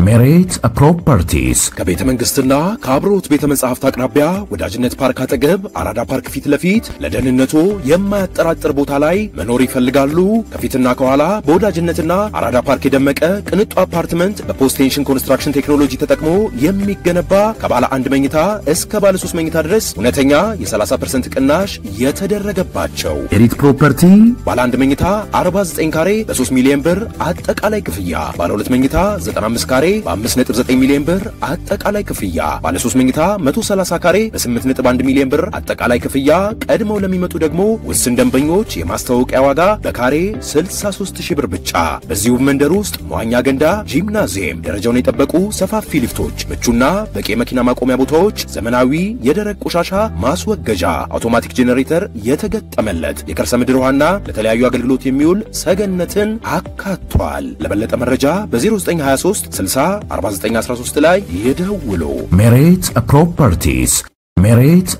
ሜሬት ፕሮፐርቲስ ከቤተ መንግስትና ከአብሮት ቤተ መጻሕፍት አቅራቢያ ወዳጅነት ፓርክ አጠገብ አራዳ ፓርክ ፊት ለፊት ለደህንነቱ የማያጠራጥር ቦታ ላይ መኖር ይፈልጋሉ? ከፊትና ከኋላ በወዳጅነትና አራዳ ፓርክ የደመቀ ቅንጡ አፓርትመንት በፖስቴንሽን ኮንስትራክሽን ቴክኖሎጂ ተጠቅሞ የሚገነባ ከባለ 1 መኝታ እስከ ባለ 3 መኝታ ድረስ እውነተኛ የ30% ቅናሽ የተደረገባቸው ሜሬት ፕሮፐርቲ ባለ 1 መኝታ 49 ካሬ በ3 ሚሊዮን ብር አጠቃላይ ክፍያ፣ ባለ 2 መኝታ 95 ካሬ በ5.9 ሚሊዮን ብር አጠቃላይ ክፍያ፣ ባለ 3 መኝታ 130 ካሬ በ8.1 ሚሊዮን ብር አጠቃላይ ክፍያ። ቀድመው ለሚመጡ ደግሞ ውስን ደንበኞች የማስተዋወቂያ ዋጋ በካሬ 63000 ብር ብቻ። በዚሁ መንደር ውስጥ መዋኛ ገንዳ፣ ጂምናዚየም፣ ደረጃውን የጠበቁ ሰፋፊ ሊፍቶች፣ ምቹና በቂ መኪና ማቆሚያ ቦታዎች፣ ዘመናዊ የደረቅ ቆሻሻ ማስወገጃ፣ አውቶማቲክ ጄኔሬተር የተገጠመለት የከርሰ ምድር ውሃና ለተለያዩ አገልግሎት የሚውል ሰገነትን አካቷል። ለበለጠ መረጃ በ0923 60 4913 ላይ ይደውሉ። ሜሬት ፕሮፐርቲስ ሜሬት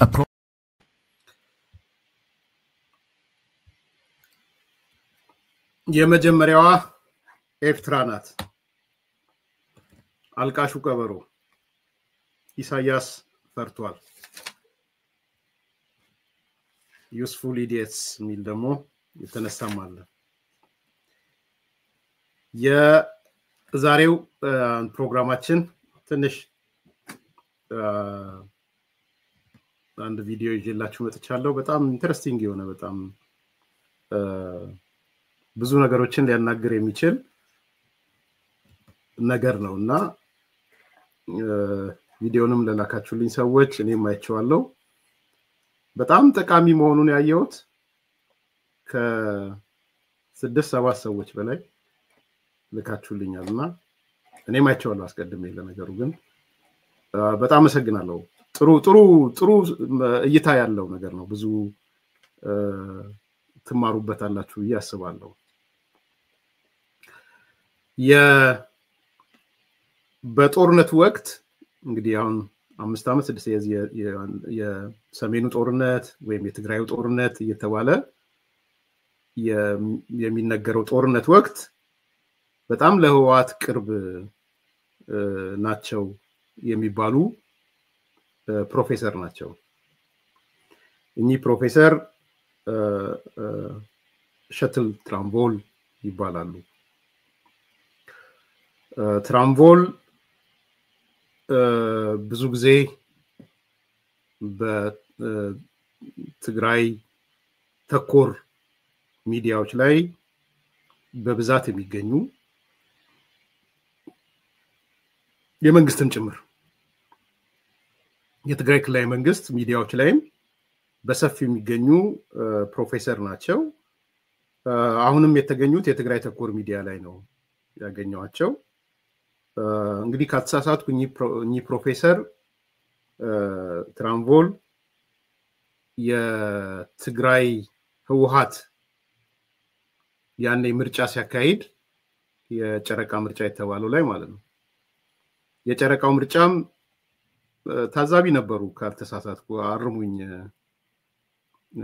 የመጀመሪያዋ ኤርትራ ናት። አልቃሹ ቀበሮ ኢሳያስ ፈርቷል። ዩስፉል ኢዲየትስ ሚል ደግሞ የተነሳም አለ። የዛሬው ፕሮግራማችን ትንሽ አንድ ቪዲዮ ይዤላችሁ መጥቻለሁ። በጣም ኢንተረስቲንግ የሆነ በጣም ብዙ ነገሮችን ሊያናገር የሚችል ነገር ነውና ቪዲዮንም ለላካችሁልኝ ሰዎች እኔም አይቼዋለሁ። በጣም ጠቃሚ መሆኑን ያየሁት ከ6-7 ሰዎች በላይ ልካችሁልኛልና እኔም አይቼዋለሁ አስቀድሜ። ለነገሩ ግን በጣም አመሰግናለሁ። ጥሩ እይታ ያለው ነገር ነው። ብዙ ትማሩበታላችሁ ብዬ አስባለሁ። በጦርነቱ ወቅት እንግዲህ አሁን 5 ዓመት 6 የሰሜኑ ጦርነት ወይም የትግራዩ ጦርነት እየተባለ የሚነገረው ጦርነት ወቅት በጣም ለህወሓት ቅርብ ናቸው የሚባሉ ፕሮፌሰር ናቸው። እኚህ ፕሮፌሰር ሸትል ትራምቮል ይባላሉ። ትራምቮል ብዙ ጊዜ በትግራይ ተኮር ሚዲያዎች ላይ በብዛት የሚገኙ የመንግስትም ጭምር የትግራይ ክልላዊ መንግስት ሚዲያዎች ላይም በሰፊው የሚገኙ ፕሮፌሰር ናቸው። አሁንም የተገኙት የትግራይ ተኮር ሚዲያ ላይ ነው ያገኘዋቸው። እንግዲህ ከተሳሳትኩ እኚህ ፕሮፌሰር ትራምቮል የትግራይ ህወሓት ያኔ ምርጫ ሲያካሂድ የጨረቃ ምርጫ የተባለው ላይ ማለት ነው። የጨረቃው ምርጫም ታዛቢ ነበሩ ካልተሳሳትኩ፣ አርሙኝ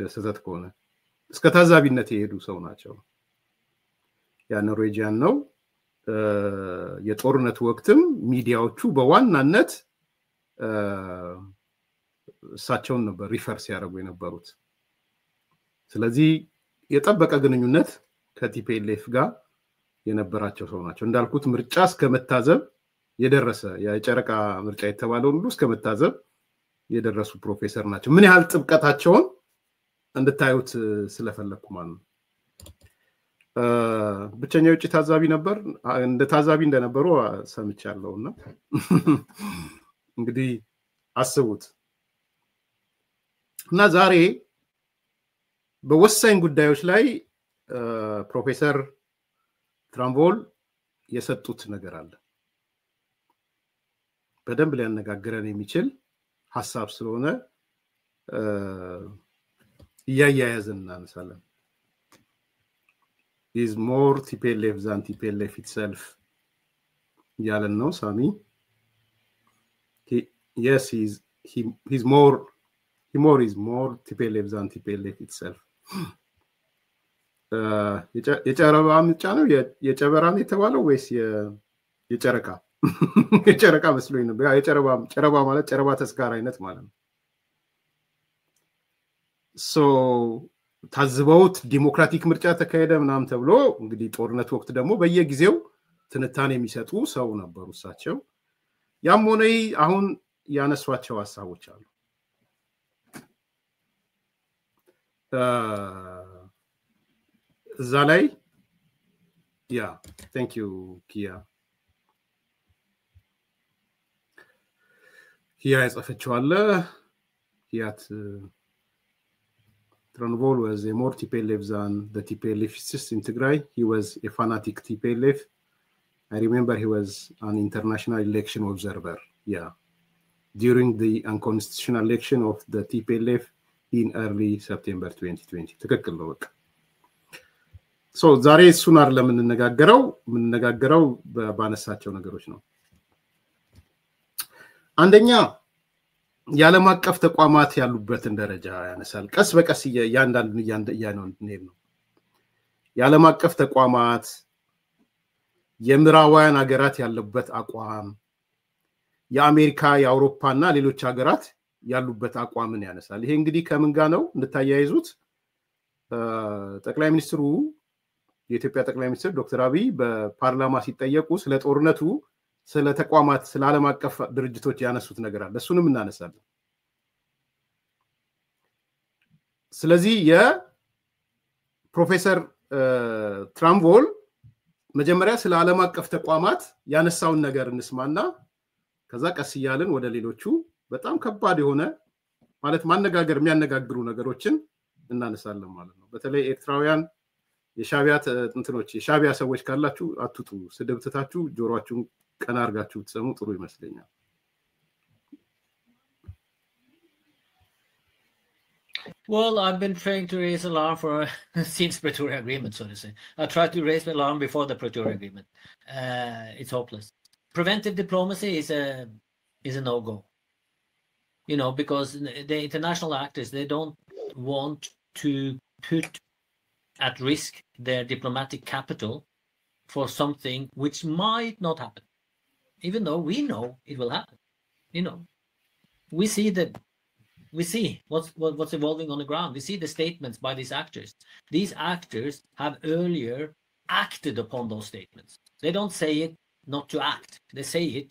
ስህተት ከሆነ። እስከ ታዛቢነት የሄዱ ሰው ናቸው። ያ ኖርዌጂያን ነው። የጦርነቱ ወቅትም ሚዲያዎቹ በዋናነት እሳቸውን ነበር ሪፈር ሲያደርጉ የነበሩት። ስለዚህ የጠበቀ ግንኙነት ከቲፒኤልኤፍ ጋር የነበራቸው ሰው ናቸው። እንዳልኩት ምርጫ እስከመታዘብ የደረሰ የጨረቃ ምርጫ የተባለው ሁሉ እስከመታዘብ የደረሱ ፕሮፌሰር ናቸው። ምን ያህል ጥብቀታቸውን እንድታዩት ስለፈለኩ ማለት ነው። ብቸኛው ውጪ ታዛቢ ነበር፣ እንደ ታዛቢ እንደነበሩ ሰምቻለሁና እንግዲህ አስቡት። እና ዛሬ በወሳኝ ጉዳዮች ላይ ፕሮፌሰር ትራምቮል የሰጡት ነገር አለ። በደንብ ሊያነጋግረን የሚችል ሐሳብ ስለሆነ እያያያዝን እናነሳለን። is more TPLF than TPLF itself ያለን ነው ሳሚ። yes he's more is more TPLF than TPLF itself የጨረባ ምንጫ ነው የጨበራን የተባለው ወይስ የጨረቃ የጨረቃ መስሎኝ ነበር። ጨረባ ማለት ጨረባ ተስካር አይነት ማለት ነው። ታዝበውት ዲሞክራቲክ ምርጫ ተካሄደ ምናምን ተብሎ እንግዲህ ጦርነት ወቅት ደግሞ በየጊዜው ትንታኔ የሚሰጡ ሰው ነበሩ እሳቸው። ያም ሆነ አሁን ያነሷቸው ሀሳቦች አሉ። እዛ ላይ thank you ኪያ የጻፈችዋለ ኪያት Turnbull was a more TPLF than the TPLFists in Tigray. He was a fanatic TPLF. I remember he was an international election observer. During the unconstitutional election of the TPLF in early September 2020. ትክክል ነው በቃ። ዛሬ እሱን አይደለም የምንነጋገረው ባነሳቸው ነገሮች ነው። አንደኛ የዓለም አቀፍ ተቋማት ያሉበትን ደረጃ ያነሳል። ቀስ በቀስ እያንዳንዱን ነው። የዓለም አቀፍ ተቋማት የምዕራባውያን ሀገራት ያሉበት አቋም፣ የአሜሪካ የአውሮፓና ሌሎች ሀገራት ያሉበት አቋምን ያነሳል። ይሄ እንግዲህ ከምን ጋር ነው እንድታያይዙት? ጠቅላይ ሚኒስትሩ የኢትዮጵያ ጠቅላይ ሚኒስትር ዶክተር አብይ በፓርላማ ሲጠየቁ ስለ ጦርነቱ፣ ስለ ተቋማት፣ ስለ ዓለም አቀፍ ድርጅቶች ያነሱት ነገር አለ። እሱንም እናነሳለን። ስለዚህ የፕሮፌሰር ትራምቮል መጀመሪያ ስለ ዓለም አቀፍ ተቋማት ያነሳውን ነገር እንስማና ከዛ ቀስ እያልን ወደ ሌሎቹ በጣም ከባድ የሆነ ማለት ማነጋገር የሚያነጋግሩ ነገሮችን እናነሳለን ማለት ነው። በተለይ ኤርትራውያን የሻቢያ ሰዎች ካላችሁ አትጡ፣ ስድብ ትታችሁ ጆሮአችሁን ቀና አርጋችሁ ትሰሙ ጥሩ ይመስለኛል። Well, I've been trying to raise alarm since Pretoria Agreement, so to say. I tried to raise the alarm before the Pretoria Agreement. It's hopeless. Preventive diplomacy is a no-go. Because the international actors, they don't want to put at risk their diplomatic capital for something which might not happen, even though we know it will happen. We see what's evolving on the ground. We see the statements by these actors. These actors have earlier acted upon those statements. They don't say it not to act. They say it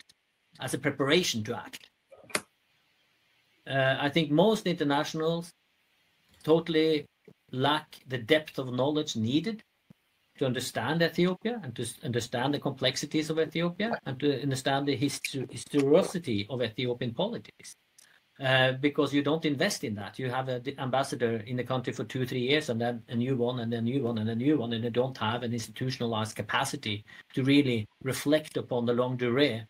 as a preparation to act. I think most internationals totally lack the depth of knowledge needed to understand Ethiopia and to understand the complexities of Ethiopia and to understand the historicity of Ethiopian politics. Because you don't invest in that. You have an ambassador in the country for 2-3 years and then a new one and a new one and a new one, and they don't have an institutionalized capacity to really reflect upon the longue durée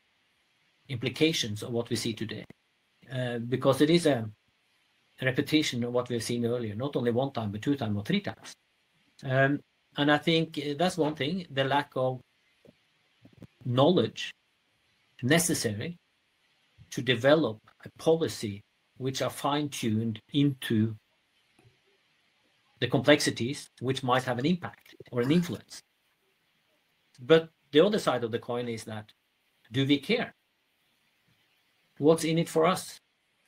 implications of what we see today. Because it is a repetition of what we've seen earlier, not only one time, but 2 times or 3 times. And I think that's one thing, the lack of knowledge necessary to develop a policy which are fine-tuned into the complexities which might have an impact or an influence. But the other side of the coin is that, do we care? What's in it for us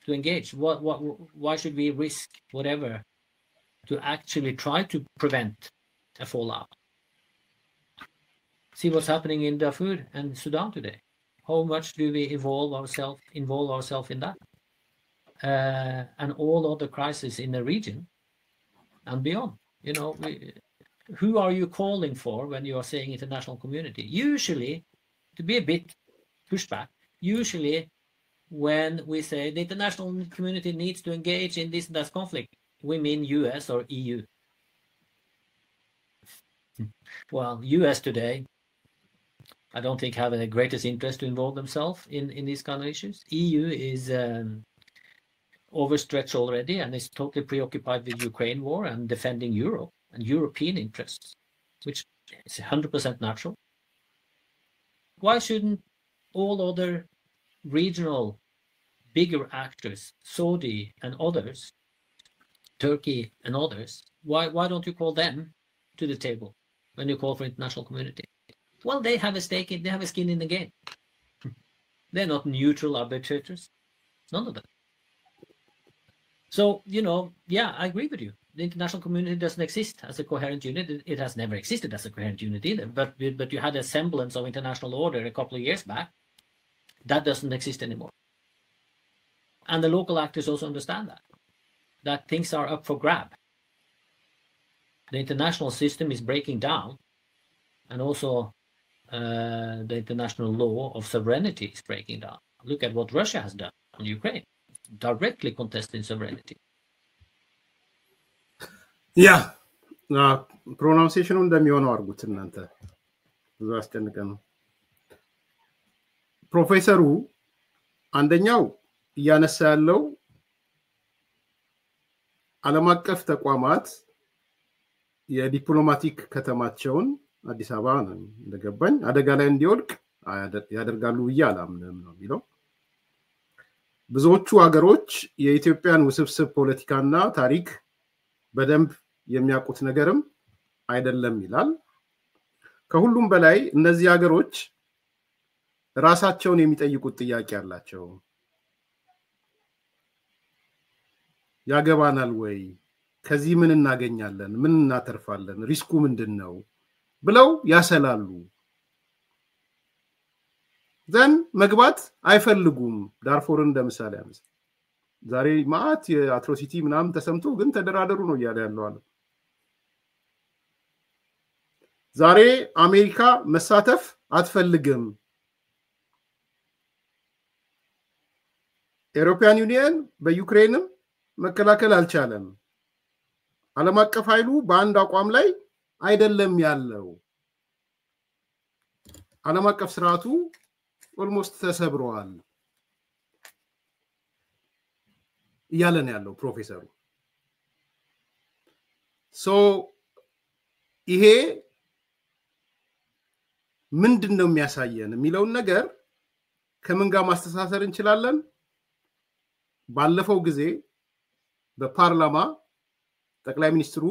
to engage? Why should we risk whatever to actually try to prevent a fallout? See what's happening in Darfur and Sudan today. How much do we involve ourselves in that? And all other crises in the region and beyond. Who are you calling for when you are saying international community? Usually, to be a bit pushed back, usually when we say the international community needs to engage in this and that conflict, we mean US or EU. Well, US today, I don't think have the greatest interest to involve themselves in these kind of issues. EU is overstretched already and is totally preoccupied with Ukraine war and defending Europe and European interests, which is 100% natural. Why shouldn't all other regional bigger actors, Saudi and others, Turkey and others, why don't you call them to the table when you call for international community? Well, they have a stake in, they have a skin in the game. They're not neutral arbitrators. None of them. So, yeah, I agree with you. The international community doesn't exist as a coherent unit. It has never existed as a coherent unit either. But you had a semblance of international order a couple of years back. That doesn't exist anymore. And the local actors also understand that things are up for grab. The international system is breaking down, and also the international law of sovereignty is breaking down. Look at what Russia has done on Ukraine, directly contesting sovereignty. Yeah, pronunciation እንደሚሆነው አርጉት እናንተ ብዙ አስጨንቀ ነው። ፕሮፌሰሩ አንደኛው ያነሳ ያለው ዓለም አቀፍ ተቋማት የዲፕሎማቲክ ከተማቸውን አዲስ አበባ ነው እንደገባኝ አደጋ ላይ እንዲወድቅ ያደርጋሉ ይያላምንም ነው የሚለው። ብዙዎቹ ሀገሮች የኢትዮጵያን ውስብስብ ፖለቲካና ታሪክ በደንብ የሚያውቁት ነገርም አይደለም ይላል። ከሁሉም በላይ እነዚህ ሀገሮች ራሳቸውን የሚጠይቁት ጥያቄ አላቸው። ያገባናል ወይ? ከዚህ ምን እናገኛለን? ምን እናተርፋለን? ሪስኩ ምንድነው? ብለው ያሰላሉ። ዘን መግባት አይፈልጉም። ዳርፎርን እንደምሳሌ ያነሳ ዛሬ ማአት የአትሮሲቲ ምናምን ተሰምቶ ግን ተደራደሩ ነው እያለ ያለው አለ። ዛሬ አሜሪካ መሳተፍ አትፈልግም። ዩሮፒያን ዩኒየን በዩክሬንም መከላከል አልቻለም። ዓለም አቀፍ ኃይሉ በአንድ አቋም ላይ አይደለም ያለው። ዓለም አቀፍ ስርዓቱ ኦልሞስት ተሰብሯል እያለን ያለው ፕሮፌሰሩ። ሶ ይሄ ምንድነው የሚያሳየን የሚለው ነገር ከምን ጋር ማስተሳሰር እንችላለን? ባለፈው ጊዜ በፓርላማ ጠቅላይ ሚኒስትሩ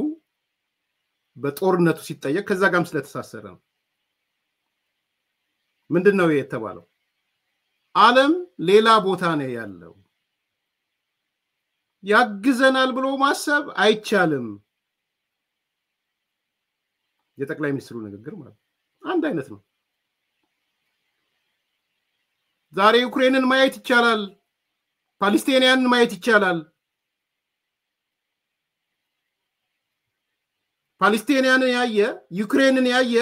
በጦርነቱ ሲጠየቅ ከዛ ጋርም ስለተሳሰረ ነው። ምንድነው የተባለው? ዓለም ሌላ ቦታ ነው ያለው። ያግዘናል ብሎ ማሰብ አይቻልም። የጠቅላይ ሚኒስትሩ ንግግር ማለት አንድ አይነት ነው። ዛሬ ዩክሬንን ማየት ይቻላል፣ ፓለስቲናን ማየት ይቻላል። ፓለስቲናን ያየ ዩክሬንን ያየ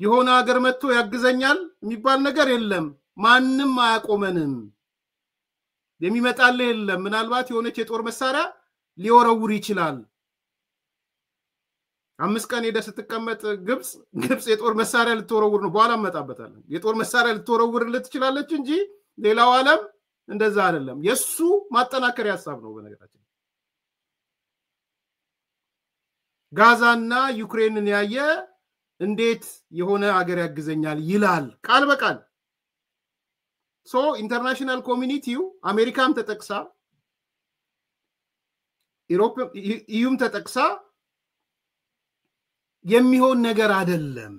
የሆነ ሀገር መጥቶ ያግዘኛል የሚባል ነገር የለም። ማንንም አያቆመንም። የሚመጣል የለም። ምናልባት የሆነች የጦር መሳሪያ ሊወረውር ይችላል። 5 ቀን ሄደ ስትቀመጥ ግብጽ የጦር መሳሪያ ልትወረውር ነው። በኋላ መጣበታለን። የጦር መሳሪያ ልትወረውር ልትችላለች እንጂ ሌላው ዓለም እንደዛ አይደለም። የሱ ማጠናከሪያ ሐሳብ ነው። በነገራችን ጋዛና ዩክሬንን ያየ እንዴት የሆነ ሀገር ያግዘኛል ይላል ቃል በቃል። ሶ ኢንተርናሽናል ኮሚኒቲው አሜሪካም ተጠቅሳ ኢዩም ተጠቅሳ የሚሆን ነገር አይደለም።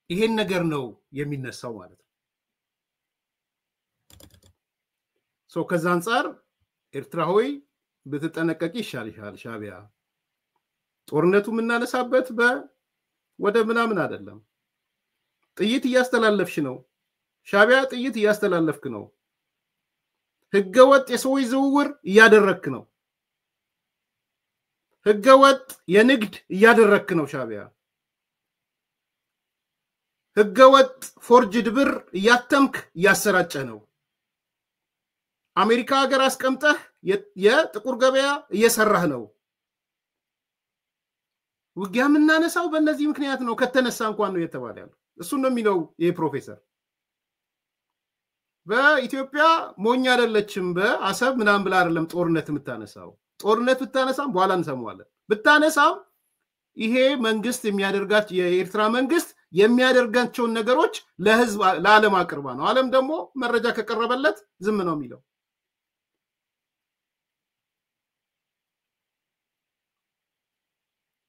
ይሄን ነገር ነው የሚነሳው ማለት ነው። ሶ ከዛ አንፃር ኤርትራ ሆይ በተጠነቀቂ ይሻልሻል። ሻቢያ ጦርነቱ ምናነሳበት ወደ ምናምን አይደለም። ጥይት እያስተላለፍሽ ነው። ሻቢያ ጥይት እያስተላለፍክ ነው። ህገወጥ የሰዎች ዝውውር እያደረክ ነው። ህገወጥ የንግድ እያደረክ ነው። ሻቢያ ህገወጥ ፎርጅድ ብር እያተምክ እያሰራጨ ነው። አሜሪካ ሀገር አስቀምጠህ የጥቁር ገበያ እየሰራህ ነው። ውጊያ ምናነሳው በእነዚህ ምክንያት ነው። ከተነሳ እንኳን ነው የተባለ ያለው እሱ ነው የሚለው ይሄ ፕሮፌሰር። በኢትዮጵያ ሞኛ አይደለችም በአሰብ ምናምን ብላ አይደለም ጦርነት የምታነሳው። ጦርነት ብታነሳም በኋላ እንሰማዋለን። ብታነሳም ይሄ መንግስት የሚያደርጋቸው የኤርትራ መንግስት የሚያደርጋቸውን ነገሮች ለህዝብ ለዓለም አቅርባ ነው። ዓለም ደግሞ መረጃ ከቀረበለት ዝም ነው የሚለው።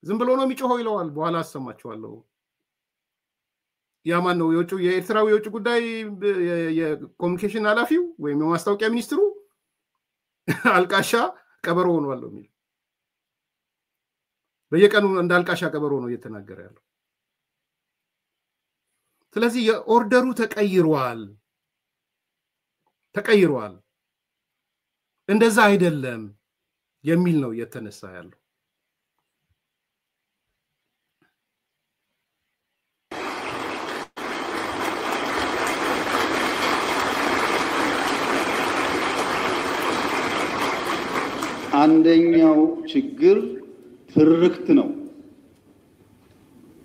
ዝም ብሎ ነው የሚጮኸው ይለዋል። በኋላ አሰማችኋለሁ ያማን ነው የኤርትራው የውጭ ጉዳይ የኮሙኒኬሽን ኃላፊው ወይም የማስታወቂያ ሚኒስትሩ አልቃሻ ቀበሮ ሆኗል የሚል በየቀኑ እንደ አልቃሻ ቀበሮ ነው እየተናገረ ያለው። ስለዚህ የኦርደሩ ተቀይሯል እንደዛ አይደለም የሚል ነው እየተነሳ ያለው። አንደኛው ችግር ትርክት ነው።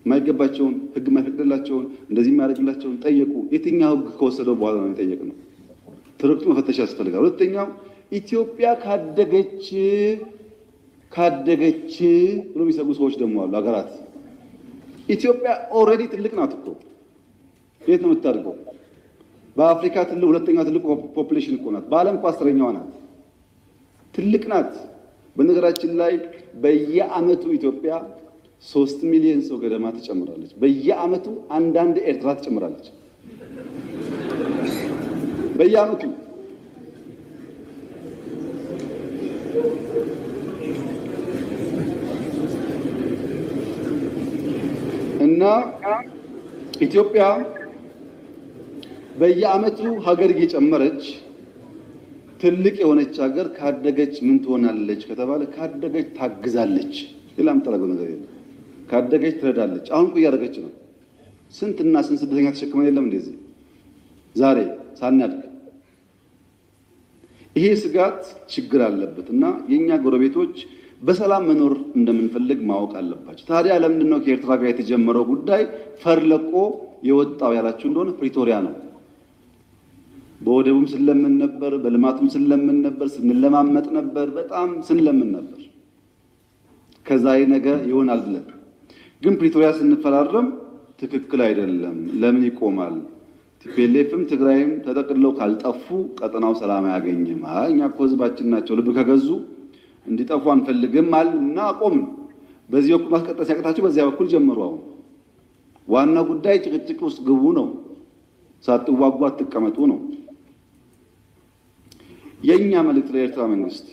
ማይገባቸውን ህግ ማይፈቅድላቸውን እንደዚህ ማድረግላቸውን ጠየቁ። የትኛው ህግ ከወሰደው በኋላ ነው የሚጠየቅነው? ትርክቱ መፈተሽ ያስፈልጋል። ሁለተኛው ኢትዮጵያ ካደገች ብሎ የሚሰጉ ሰዎች ደግሞ አሉ። ሀገራት ኢትዮጵያ ኦልሬዲ ትልቅ ናት እኮ። የት ነው የምታድገው? በአፍሪካ ሁለተኛ ትልቅ ፖፑሌሽን እኮ ናት። በዓለም እኮ 10ኛዋ ናት። ትልቅ ናት። በነገራችን ላይ በየአመቱ ኢትዮጵያ 3 ሚሊዮን ሰው ገደማ ትጨምራለች። በየአመቱ አንዳንድ ኤርትራ ትጨምራለች። በየአመቱ እና ኢትዮጵያ በየአመቱ ሀገር እየጨመረች ትልቅ የሆነች ሀገር ካደገች ምን ትሆናለች ከተባለ ካደገች ታግዛለች። ሌላም ተረጋግጦ ነገር የለም። ካደገች ትረዳለች። አሁን እኮ እያደረገች ነው። ስንትና ስንት ስደተኛ ተሸክመን የለም እንደዚህ ዛሬ ሳናድግ። ይሄ ስጋት ችግር አለበት እና የኛ ጎረቤቶች በሰላም መኖር እንደምንፈልግ ማወቅ አለባቸው። ታዲያ ለምንድን ነው ከኤርትራ ጋር የተጀመረው ጉዳይ ፈርለቆ የወጣው ያላችሁ እንደሆነ ፕሪቶሪያ ነው። በወደቡም ስለምን ነበር፣ በልማቱም ስለምን ነበር፣ ስንለማመጥ ነበር፣ በጣም ስንለምን ነበር። ከዛ ነገር ይሆናል ብለን ግን ፕሪቶሪያ ስንፈራረም ትክክል አይደለም። ለምን ይቆማል? ቲፒኤልኤፍም ትግራይም ተጠቅልለው ካልጠፉ ቀጠናው ሰላም አያገኝም። እኛ እኮ ህዝባችን ናቸው ልብ ከገዙ እንዲጠፉ አንፈልግም አልና አቆምን። በዚህ በኩል ማስቀጠል ሲያቅታቸው በዚያ በኩል ጀመሩ። አሁን ዋና ጉዳይ ጭቅጭቅ ውስጥ ግቡ ነው፣ ሳትዋጉ አትቀመጡ ነው። የኛ መልእክት ለኤርትራ መንግስት፣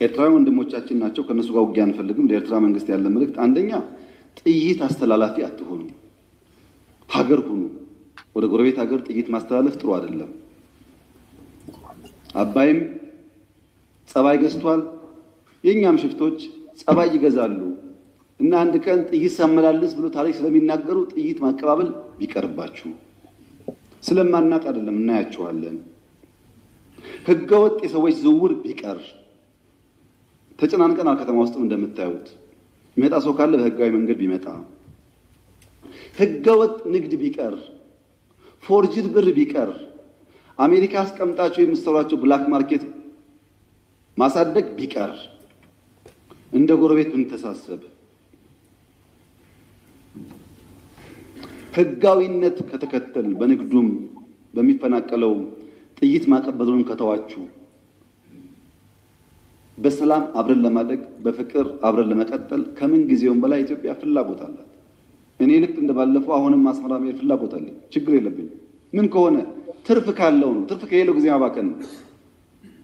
ኤርትራዊ ወንድሞቻችን ናቸው፣ ከነሱ ጋር ውጊያ አንፈልግም። ለኤርትራ መንግስት ያለ መልእክት አንደኛ ጥይት አስተላላፊ አትሆኑ፣ ሀገር ሁኑ። ወደ ጎረቤት ሀገር ጥይት ማስተላለፍ ጥሩ አይደለም። አባይም ጸባይ ገዝቷል፣ የኛም ሽፍቶች ጸባይ ይገዛሉ እና አንድ ቀን ጥይት ሳመላልስ ብሎ ታሪክ ስለሚናገሩ ጥይት ማቀባበል ቢቀርባችሁ። ስለማናቅ አይደለም፣ እናያቸዋለን። ህገወጥ የሰዎች ዝውውር ቢቀር። ተጨናንቀናል ከተማ ውስጥ እንደምታዩት። የሚመጣ ሰው ካለ በህጋዊ መንገድ ቢመጣ። ህገወጥ ንግድ ቢቀር፣ ፎርጅድ ብር ቢቀር፣ አሜሪካ አስቀምጣቸው የምትሰሯቸው ብላክ ማርኬት ማሳደግ ቢቀር፣ እንደ ጎረቤት ብንተሳሰብ፣ ህጋዊነት ከተከተል በንግዱም በሚፈናቀለው ጥይት ማቀበሉን ከተዋችሁ በሰላም አብረን ለማደግ በፍቅር አብረን ለመቀጠል ከምን ጊዜውም በላይ ኢትዮጵያ ፍላጎት አላት። እኔ ልክ እንደባለፈው አሁንም አስመራ መሄድ ፍላጎት አለኝ። ችግር የለብኝም። ምን ከሆነ ትርፍ ካለው ነው። ትርፍ ከሌለው ጊዜ ማባከን ነው።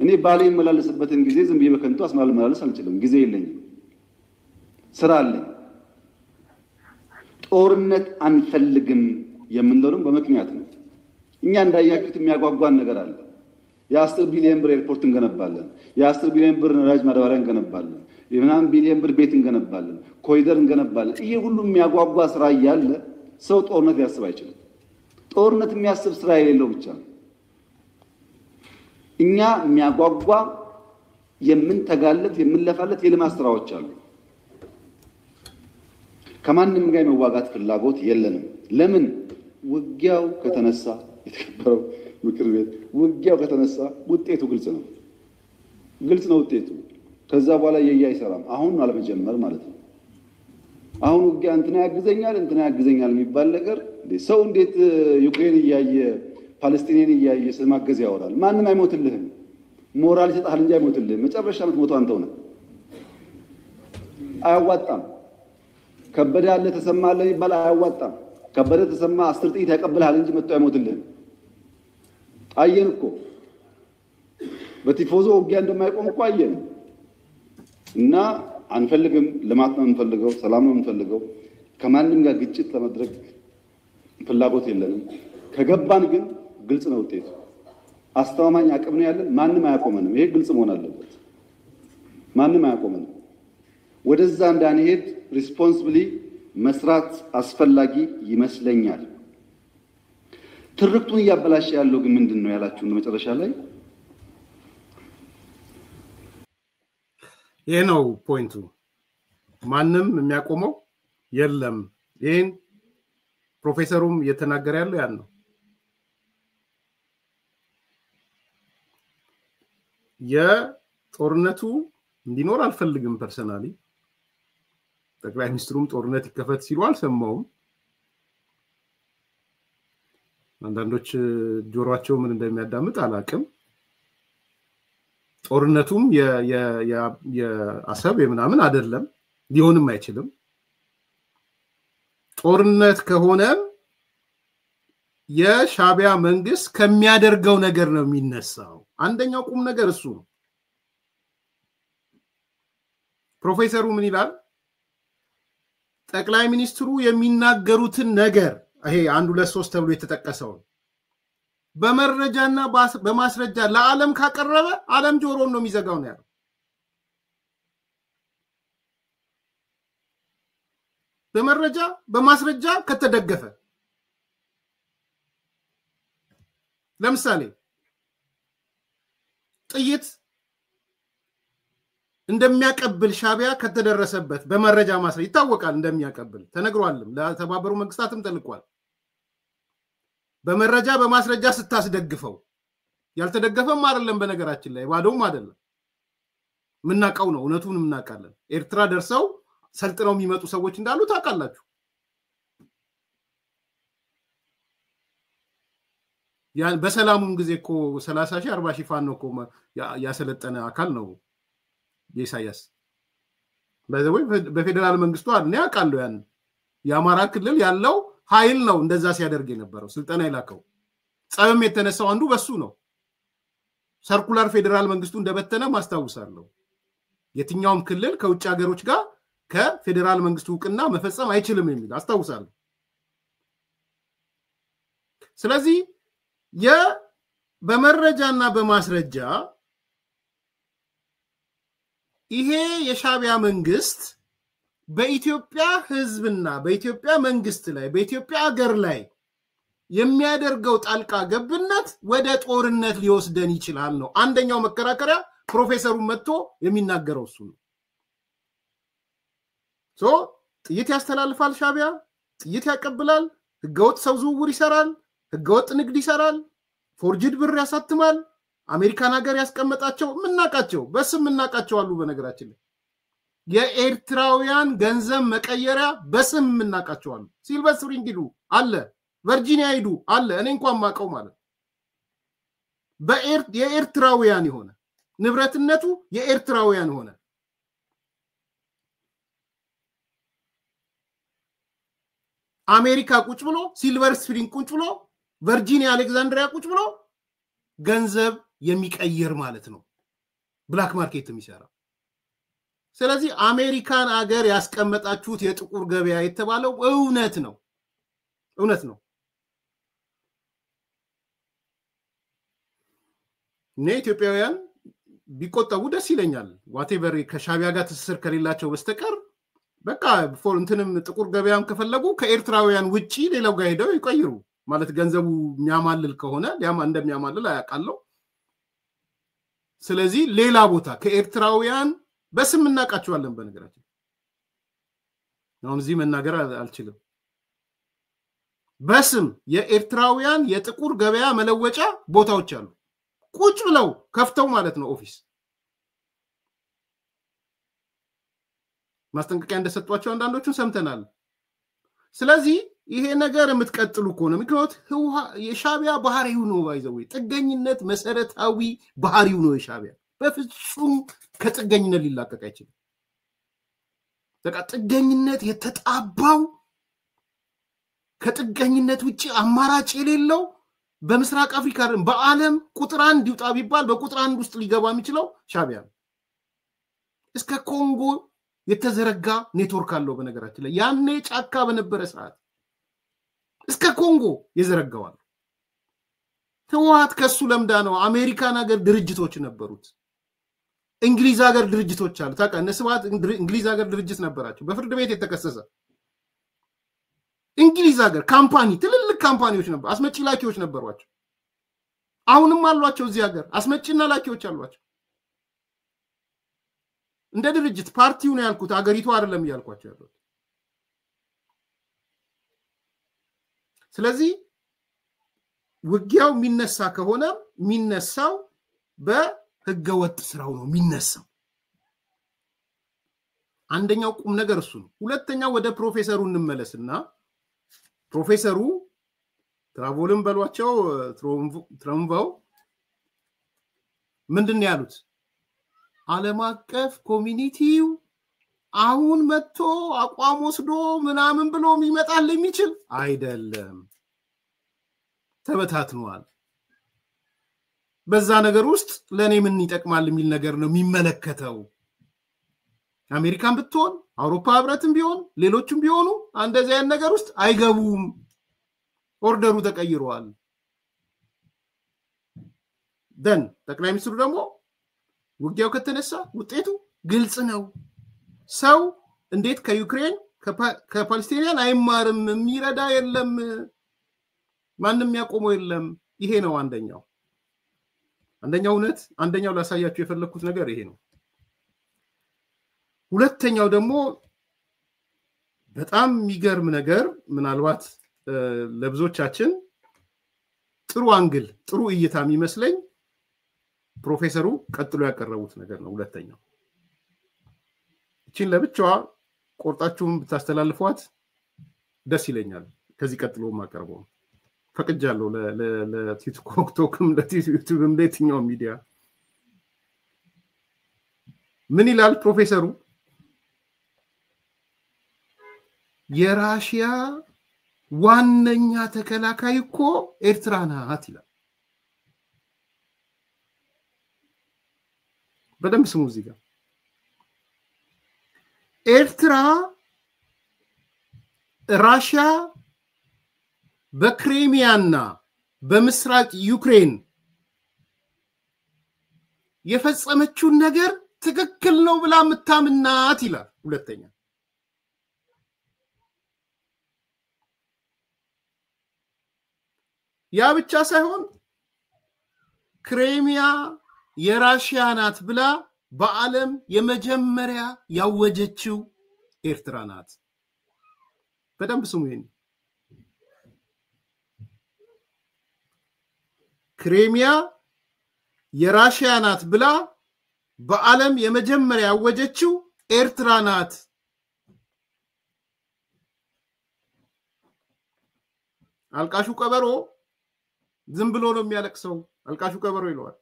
እኔ ባሌ የመላለስበትን ጊዜ ዝም ብዬ በከንቱ አስመራ ልመላለስ አልችልም። ጊዜ የለኝም፣ ስራ አለኝ። ጦርነት አንፈልግም የምንለውም በምክንያት ነው። እኛ እንዳያችሁት የሚያጓጓን ነገር አለ። የ10 ቢሊዮን ብር ኤርፖርት እንገነባለን፣ የ10 ቢሊዮን ብር ነዳጅ ማዳበሪያ እንገነባለን፣ የ9 ቢሊዮን ብር ቤት እንገነባለን፣ ኮሪደር እንገነባለን። ይሄ ሁሉ የሚያጓጓ ስራ እያለ ሰው ጦርነት ሊያስብ አይችልም። ጦርነት የሚያስብ ስራ የሌለው ብቻ ነው። እኛ የሚያጓጓ የምንተጋለት የምንለፋለት የልማት ስራዎች አሉ። ከማንም ጋር የመዋጋት ፍላጎት የለንም። ለምን? ውጊያው ከተነሳ የተከበረው ምክር ቤት ውጊያው ከተነሳ ውጤቱ ግልጽ ነው። ግልጽ ነው ውጤቱ። ከዛ በኋላ አይሰራም። አሁን አለመጀመር ማለት ነው። አሁን ውጊያ እንትና ያግዘኛል የሚባል ነገር ሰው እንዴት ዩክሬን እያየ ፓለስቲኔን እያየ ስለማገዝ ያወራል? ማንም አይሞትልህም። ሞራል ይሰጣል እንጂ አይሞትልህም። መጨረሻ የምትሞተው አንተው ነህ። አያዋጣም። ከበደ ያለ ተሰማለ ይባል አያዋጣም። ከበደ ተሰማ 10 ጥይት ያቀብልሃል እንጂ መጥቶ አይሞትልህም። አየን እኮ በቲፎዞ ውጊያ እንደማይቆም እኮ አየን። እና አንፈልግም፣ ልማት ነው የምንፈልገው፣ ሰላም ነው የምንፈልገው። ከማንም ጋር ግጭት ለማድረግ ፍላጎት የለንም። ከገባን ግን ግልጽ ነው ውጤቱ። አስተማማኝ አቅም ነው ያለን። ማንም አያቆመንም። ይሄ ግልጽ መሆን አለበት። ማንም አያቆመንም። ወደዛ እንዳንሄድ ሪስፖንሲብሊ መስራት አስፈላጊ ይመስለኛል። ትርክቱን እያበላሸ ያለው ግን ምንድነው ያላችሁን መጨረሻ ላይ ይሄ ነው ፖይንቱ። ማንም የሚያቆመው የለም። ይሄን ፕሮፌሰሩም እየተናገረ ያለው ያን ነው። የጦርነቱ እንዲኖር አልፈልግም ፐርሰናሊ። ጠቅላይ ሚኒስትሩም ጦርነት ይከፈት ሲሉ አልሰማውም። አንዳንዶች ጆሮአቸው ምን እንደሚያዳምጥ አላቅም። ጦርነቱም የአሰብ የምናምን አይደለም፣ ሊሆንም አይችልም። ጦርነት ከሆነ የሻቢያ መንግስት ከሚያደርገው ነገር ነው የሚነሳው። አንደኛው ቁም ነገር እሱ ነው። ፕሮፌሰሩ ምን ይላል? ጠቅላይ ሚኒስትሩ የሚናገሩትን ነገር ይሄ 1 2 3 ተብሎ የተጠቀሰው በመረጃና በማስረጃ ለዓለም ካቀረበ ዓለም ጆሮን ነው የሚዘጋው ነው ያለው። በመረጃ በማስረጃ ከተደገፈ ለምሳሌ ጥይት እንደሚያቀብል ሻቢያ ከተደረሰበት በመረጃ ማስረጃ ይታወቃል። እንደሚያቀብል ተነግሯልም፣ ለተባበሩ መንግስታትም ተልቋል። በመረጃ በማስረጃ ስታስደግፈው ያልተደገፈም አይደለም፣ በነገራችን ላይ ባዶም አይደለም። ምናቀው ነው፣ እውነቱን ምናቃለን። ኤርትራ ደርሰው ሰልጥነው የሚመጡ ሰዎች እንዳሉ ታውቃላችሁ። ያን በሰላሙም ጊዜ እኮ 30 ሺህ 40 ሺህ ፋኖ እኮ ያሰለጠነ አካል ነው ኢሳያስ። በፌደራል መንግስቱ አድነ ያውቃሉ። ያን የአማራ ክልል ያለው ኃይል ነው እንደዛ ሲያደርግ የነበረው ስልጠና ይላከው። ጸብም የተነሳው አንዱ በሱ ነው። ሰርኩላር ፌደራል መንግስቱ እንደበተነ ማስታወሳለሁ። የትኛውም ክልል ከውጭ ሀገሮች ጋር ከፌደራል መንግስቱ እውቅና መፈጸም አይችልም የሚል አስታውሳለሁ። ስለዚህ በመረጃና በማስረጃ ይሄ የሻቢያ መንግስት በኢትዮጵያ ህዝብና በኢትዮጵያ መንግስት ላይ በኢትዮጵያ ሀገር ላይ የሚያደርገው ጣልቃ ገብነት ወደ ጦርነት ሊወስደን ይችላል ነው አንደኛው መከራከሪያ። ፕሮፌሰሩ መጥቶ የሚናገረው እሱ ነው። ጥይት ያስተላልፋል ሻቢያ፣ ጥይት ያቀብላል፣ ህገወጥ ሰው ዝውውር ይሰራል፣ ህገወጥ ንግድ ይሰራል፣ ፎርጅድ ብር ያሳትማል፣ አሜሪካን ሀገር ያስቀመጣቸው ምናቃቸው በስም ምናቃቸው አሉ። በነገራችን ላይ የኤርትራውያን ገንዘብ መቀየሪያ በስም ምናቃቸው አሉ። ሲልቨር ስፕሪንግ ሂዱ አለ፣ ቨርጂኒያ ሂዱ አለ። እኔ እንኳን ማቀው ማለት የኤርትራውያን የሆነ ንብረትነቱ የኤርትራውያን ሆነ አሜሪካ ቁጭ ብሎ ሲልቨር ስፕሪንግ ቁጭ ብሎ ቨርጂኒያ አሌክዛንድሪያ ቁጭ ብሎ ገንዘብ የሚቀይር ማለት ነው፣ ብላክ ማርኬት የሚሰራ። ስለዚህ አሜሪካን አገር ያስቀመጣችሁት የጥቁር ገበያ የተባለው እውነት ነው፣ እውነት ነው። ኢትዮጵያውያን ቢቆጠቡ ደስ ይለኛል። ዋቴቨር ከሻቢያ ጋር ትስስር ከሌላቸው በስተቀር በቃ እንትንም ጥቁር ገበያም ከፈለጉ ከኤርትራውያን ውጪ ሌላው ጋር ሄደው ይቀይሩ ማለት ገንዘቡ የሚያማልል ከሆነ እንደሚያማልል አያውቃለሁ። ስለዚህ ሌላ ቦታ ከኤርትራውያን በስም እናቃቸዋለን። በነገራችን አሁን እዚህ መናገር አልችልም። በስም የኤርትራውያን የጥቁር ገበያ መለወጫ ቦታዎች አሉ፣ ቁጭ ብለው ከፍተው ማለት ነው ኦፊስ። ማስጠንቀቂያ እንደሰጧቸው አንዳንዶቹን ሰምተናል። ስለዚህ ይሄ ነገር የምትቀጥሉ ከሆነ ምክንያቱም የሻቢያ ባህሪው ነው ባይዘው ጥገኝነት መሰረታዊ ባህሪው ነው የሻቢያ። በፍጹም ከጥገኝነት ሊላቀቅ አይችልም። በቃ ጥገኝነት የተጣባው ከጥገኝነት ውጪ አማራጭ የሌለው በምስራቅ አፍሪካ በዓለም ቁጥር 1 ይውጣ ቢባል በቁጥር 1 ውስጥ ሊገባ የሚችለው ሻዕቢያ ነው። እስከ ኮንጎ የተዘረጋ ኔትወርክ አለው። በነገራችን ላይ ያኔ ጫካ በነበረ ሰዓት እስከ ኮንጎ የዘረጋዋል። ህወሓት ከሱ ለምዳ ነው። አሜሪካን ሀገር ድርጅቶች ነበሩት፣ እንግሊዝ ሀገር ድርጅቶች አሉ። ታውቃለህ፣ እነ ስብሐት እንግሊዝ ሀገር ድርጅት ነበራቸው፣ በፍርድ ቤት የተከሰሰ እንግሊዝ ሀገር ካምፓኒ፣ ትልልቅ ካምፓኒዎች ነበር፣ አስመጪ ላኪዎች ነበሯቸው። አሁንም አሏቸው እዚህ ሀገር አስመጪና ላኪዎች አሏቸው። እንደ ድርጅት ፓርቲው ነው ያልኩት፣ ሀገሪቱ አይደለም እያልኳቸው ያሉት። ስለዚህ ውጊያው የሚነሳ ከሆነ የሚነሳው በህገወጥ ስራው ነው የሚነሳው። አንደኛው ቁም ነገር እሱ ነው። ሁለተኛው ወደ ፕሮፌሰሩ እንመለስና ፕሮፌሰሩ ትራቮልን በሏቸው ትራምቫው ምንድን ያሉት? ዓለም አቀፍ ኮሚኒቲው አሁን መጥቶ አቋም ወስዶ ምናምን ብሎ የሚመጣል የሚችል አይደለም፣ ተበታትኗል። በዛ ነገር ውስጥ ለኔ ምን ይጠቅማል የሚል ነገር ነው የሚመለከተው። አሜሪካን ብትሆን አውሮፓ ህብረትም ቢሆን ሌሎችም ቢሆኑ እንደዚህ አይነት ነገር ውስጥ አይገቡም። ኦርደሩ ተቀይሯል። ደን ጠቅላይ ሚኒስትሩ ደግሞ ውጊያው ከተነሳ ውጤቱ ግልጽ ነው። ሰው እንዴት ከዩክሬን ከፓለስቲኒያን አይማርም? የሚረዳ የለም፣ ማንንም ያቆመው የለም። ይሄ ነው አንደኛው እውነት። አንደኛው ላሳያችሁ የፈለኩት ነገር ይሄ ነው። ሁለተኛው ደግሞ በጣም የሚገርም ነገር ምናልባት ለብዙዎቻችን ጥሩ አንግል ጥሩ እይታ የሚመስለኝ ፕሮፌሰሩ ቀጥሎ ያቀረቡት ነገር ነው። ሁለተኛው እቺን ለብቻዋ ቆርጣችሁም ብታስተላልፏት ደስ ይለኛል። ከዚህ ቀጥሎ ማቀርበው ፈቅጃለሁ ለቲክቶክም ለዩቲዩብም ለየትኛው ሚዲያ። ምን ይላል ፕሮፌሰሩ? የራሽያ ዋነኛ ተከላካይ እኮ ኤርትራ ናት ይላል። በደንብ ስሙ እዚህ ጋር ኤርትራ ራሽያ በክሪሚያና በምስራቅ ዩክሬን የፈጸመችውን ነገር ትክክል ነው ብላ ምታምናት ይላል። ሁለተኛ ያ ብቻ ሳይሆን ክሪሚያ የራሽያ ናት ብላ በዓለም የመጀመሪያ ያወጀችው ኤርትራ ናት። በደንብ ስሙ ይሄን። ክሪሚያ የራሽያ ናት ብላ በዓለም የመጀመሪያ ያወጀችው ኤርትራ ናት። አልቃሹ ቀበሮ ዝም ብሎ ነው የሚያለቅሰው። አልቃሹ ቀበሮ ይለዋል።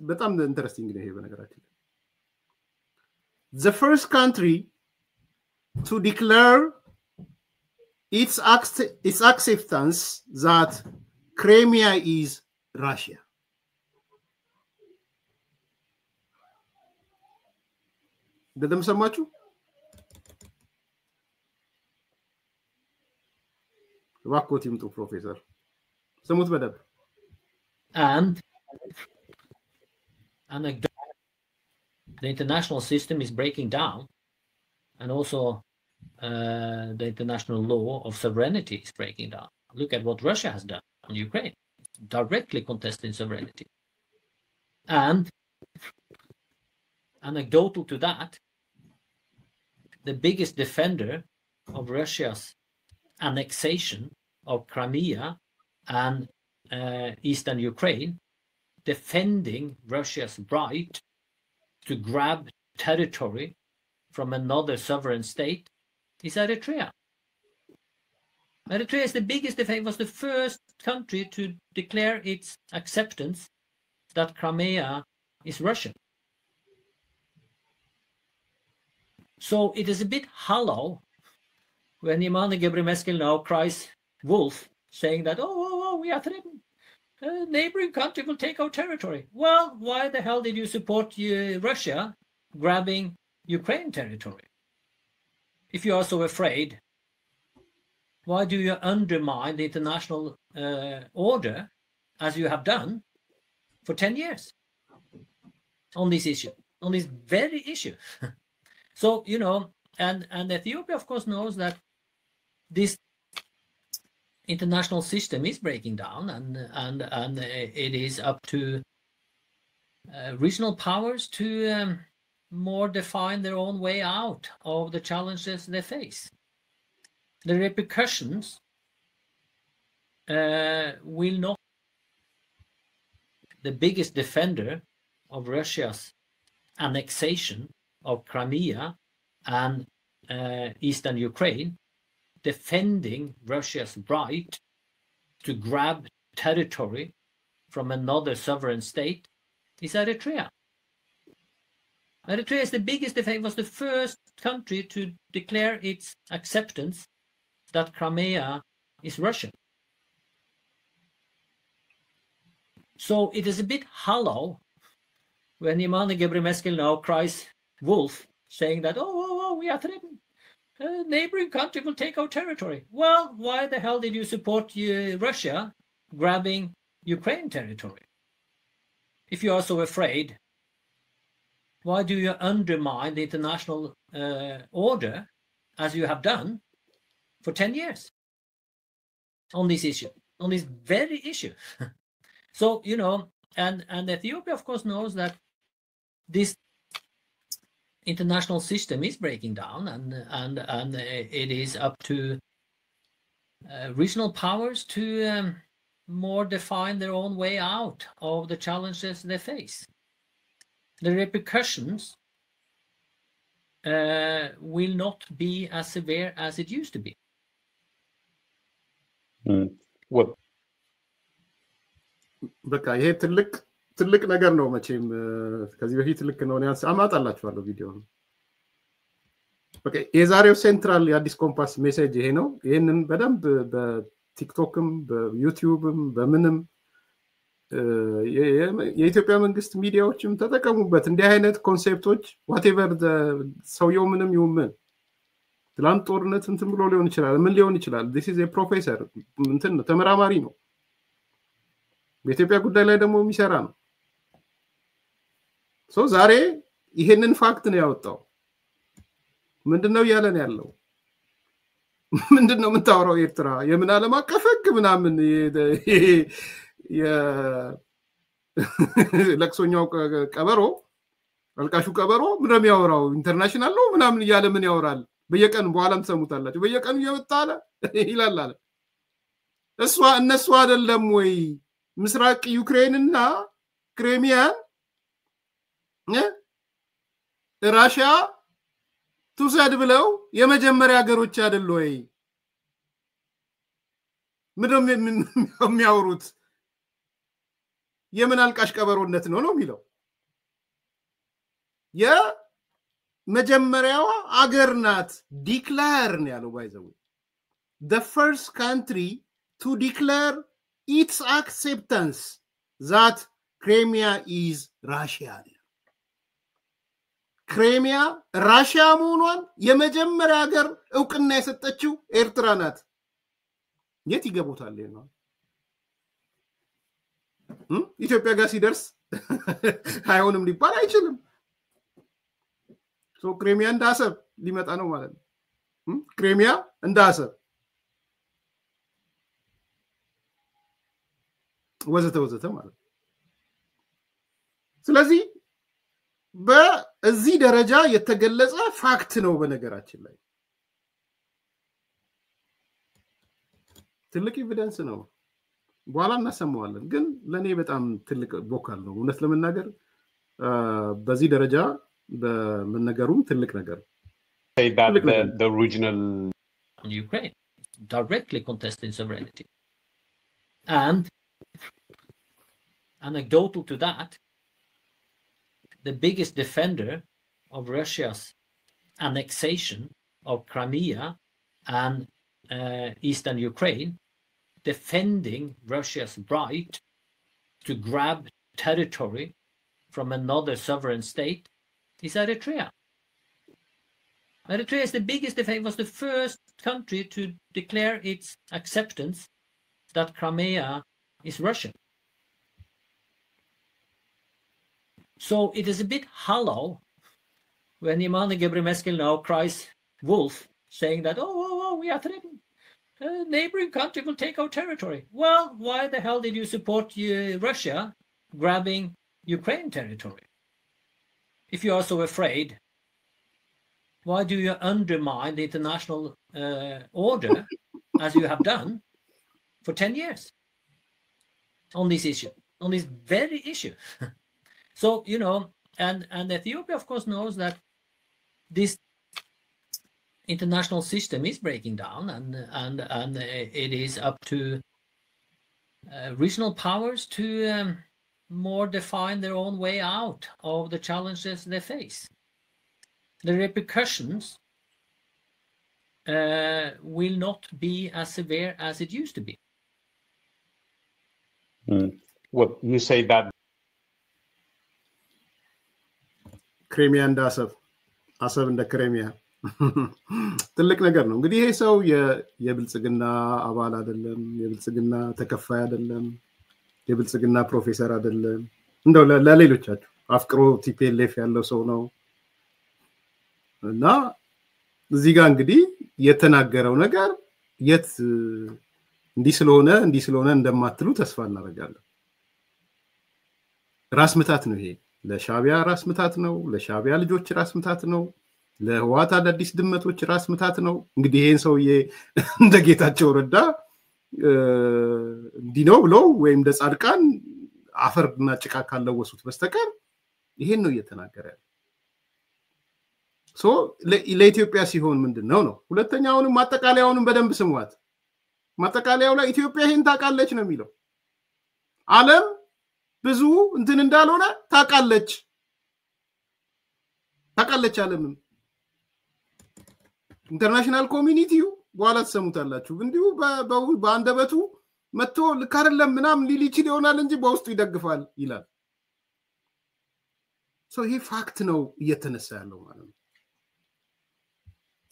በጣም ኢንተረስቲንግ ነው ይሄ በነገራችን። The first country to declare its acceptance that Crimea is Russia. በደም ሰማችሁ? እባክዎት ይምጡ ፕሮፌሰር፣ ስሙት በደንብ። And the international system is breaking down, and also the international law of sovereignty is breaking down. Look at what Russia has done on Ukraine, directly contesting sovereignty. And anecdotal to that, the biggest defender of Russia's annexation of Crimea and eastern Ukraine, defending Russia's right to grab territory from another sovereign state, is Eritrea. Eritrea is the biggest defender, was the first country to declare its acceptance that Crimea is Russian. So it is a bit hollow when Yamana Gebremeskel now cries wolf, saying that, oh, we are threatened. A neighboring country will take our territory. Well, why the hell did you support Russia grabbing Ukraine territory? If you are so afraid, why do you undermine the international order as you have done for 10 years on this issue, on this very issue? So, you know, and Ethiopia, of course, knows that this international system is breaking down, and it is up to regional powers to more define their own way out of the challenges they face. The repercussions will not. The biggest defender of Russia's annexation of Crimea and eastern Ukraine, defending Russia's right to grab territory from another sovereign state, is Eritrea. Eritrea is the biggest defender, was the first country to declare its acceptance that Crimea is Russian. So it is a bit hollow when Yamana Gebremeskel now cries wolf, saying that, oh, we are threatened. A neighboring country will take our territory. Well, why the hell did you support Russia grabbing Ukraine territory? If you are so afraid, why do you undermine the international order as you have done for 10 years on this issue, on this very issue? So, you know, and Ethiopia, of course, knows that this international system is breaking down, and it is up to regional powers to more define their own way out of the challenges they face. The repercussions will not be as severe as it used to be. Well, በቃ ይሄ ትልቅ ነገር ነው። መቼም ከዚህ በፊት ልክ ነው ያንስ አማጣላችኋለሁ ቪዲዮ። በቃ የዛሬው ሴንትራል የአዲስ ኮምፓስ ሜሴጅ ይሄ ነው። ይሄንን በደንብ በቲክቶክም በዩቲዩብም በምንም የኢትዮጵያ መንግስት ሚዲያዎችም ተጠቀሙበት። እንዲህ አይነት ኮንሴፕቶች whatever ሰውየው ምንም ይሁን ትላንት ጦርነት እንትን ብሎ ሊሆን ይችላል፣ ምን ሊሆን ይችላል። this is a professor እንትን ተመራማሪ ነው። በኢትዮጵያ ጉዳይ ላይ ደግሞ የሚሰራ ነው። ሶ ዛሬ ይሄንን ፋክት ነው ያወጣው። ምንድነው ያለን ያለው? ምንድነው የምታወራው ኤርትራ? የምን ዓለም አቀፍ ህግ ምናምን ለክሶኛው ቀበሮ አልቃሹ ቀበሮ ምንም ያወራው ኢንተርናሽናል ነው ምናምን እያለ ምን ያወራል? በየቀኑ በኋላም ተሰሙታላችሁ። በየቀኑ እየወጣለ ይላል አለ። እነሱ አይደለም ወይ ምስራቅ ዩክሬንና ክሪሚያን ራሽያ ትውሰድ ብለው የመጀመሪያ ሀገሮች አይደል ወይ? ምንም የሚያወሩት የምን አልቃሽ ቀበሮነት ነው የሚለው። የመጀመሪያዋ አገር ናት ዲክሌር ነው ያለው። ባይዘው the first country to declare its acceptance that Crimea is Russia. ክሪሚያ ራሽያ መሆኗን የመጀመሪያ ሀገር እውቅና የሰጠችው ኤርትራ ናት። የት ይገቡታል ነው? ኢትዮጵያ ጋር ሲደርስ አይሆንም ሊባል አይችልም። ሶ ክሪሚያ እንዳሰብ ሊመጣ ነው ማለት ነው። ክሪሚያ እንዳሰብ ወዘተ ማለት ነው። ስለዚህ በዚህ ደረጃ የተገለጸ ፋክት ነው። በነገራችን ላይ ትልቅ ኤቪደንስ ነው። በኋላ እናሰማዋለን። ግን ለኔ በጣም ትልቅ ቦካል ነው እውነት ለመናገር በዚህ ደረጃ በመነገሩም ትልቅ ነገር say that the regional Ukraine directly contesting sovereignty. And anecdotal to that, the biggest defender of Russia's annexation of Crimea and eastern Ukraine, defending Russia's right to grab territory from another sovereign state, is Eritrea. Eritrea is the biggest, was the first country to declare its acceptance that Crimea is Russian. So it is a bit hollow when Yamani Gebremeskel now cries wolf, saying that, oh, we are threatened. A neighboring country will take our territory. Well, why the hell did you support Russia grabbing Ukraine territory? If you are so afraid, why do you undermine the international order as you have done for 10 years on this issue, on this very issue? So, you know, and Ethiopia, of course, knows that this international system is breaking down, and it is up to regional powers to more define their own way out of the challenges they face. The repercussions will not be as severe as it used to be. Well, you say that ክሬሚያ እንደ አሰብ እንደ ክሬሚያ ትልቅ ነገር ነው። እንግዲህ ይሄ ሰው የብልጽግና አባል አይደለም፣ የብልጽግና ተከፋይ አይደለም፣ የብልጽግና ፕሮፌሰር አይደለም። እንደው ለሌሎቻችሁ አፍቅሮ ቲፒኤልኤፍ ያለው ሰው ነው እና እዚህ ጋር እንግዲህ የተናገረው ነገር የት እንዲህ ስለሆነ እንደማትሉ ተስፋ እናደርጋለን። ራስ ምታት ነው ይሄ። ለሻቢያ ራስ ምታት ነው፣ ለሻቢያ ልጆች ራስ ምታት ነው፣ ለህዋት አዳዲስ ድመቶች ራስ ምታት ነው። እንግዲህ ይሄን ሰውዬ እንደ ጌታቸው ረዳ እንዲህ ነው ብሎ ወይም እንደ ጻድቃን አፈርና ጭቃ ካለወሱት በስተቀር ይሄን ነው እየተናገረ ያለው። ሶ ለኢትዮጵያ ሲሆን ምንድነው ነው? ሁለተኛውንም ማጠቃለያውንም በደንብ ስሟት። ማጠቃለያው ላይ ኢትዮጵያ ይሄን ታውቃለች ነው የሚለው። ዓለም ብዙ እንትን እንዳልሆነ ታውቃለች ዓለም ኢንተርናሽናል ኮሚኒቲው በኋላ ተሰሙታላችሁ እንዲሁ በአንደበቱ መጥቶ ልክ አይደለም ምናምን ሊል ይችል ይሆናል እንጂ በውስጡ ይደግፋል ይላል። ሶ ይሄ ፋክት ነው እየተነሳ ያለው ማለት ነው።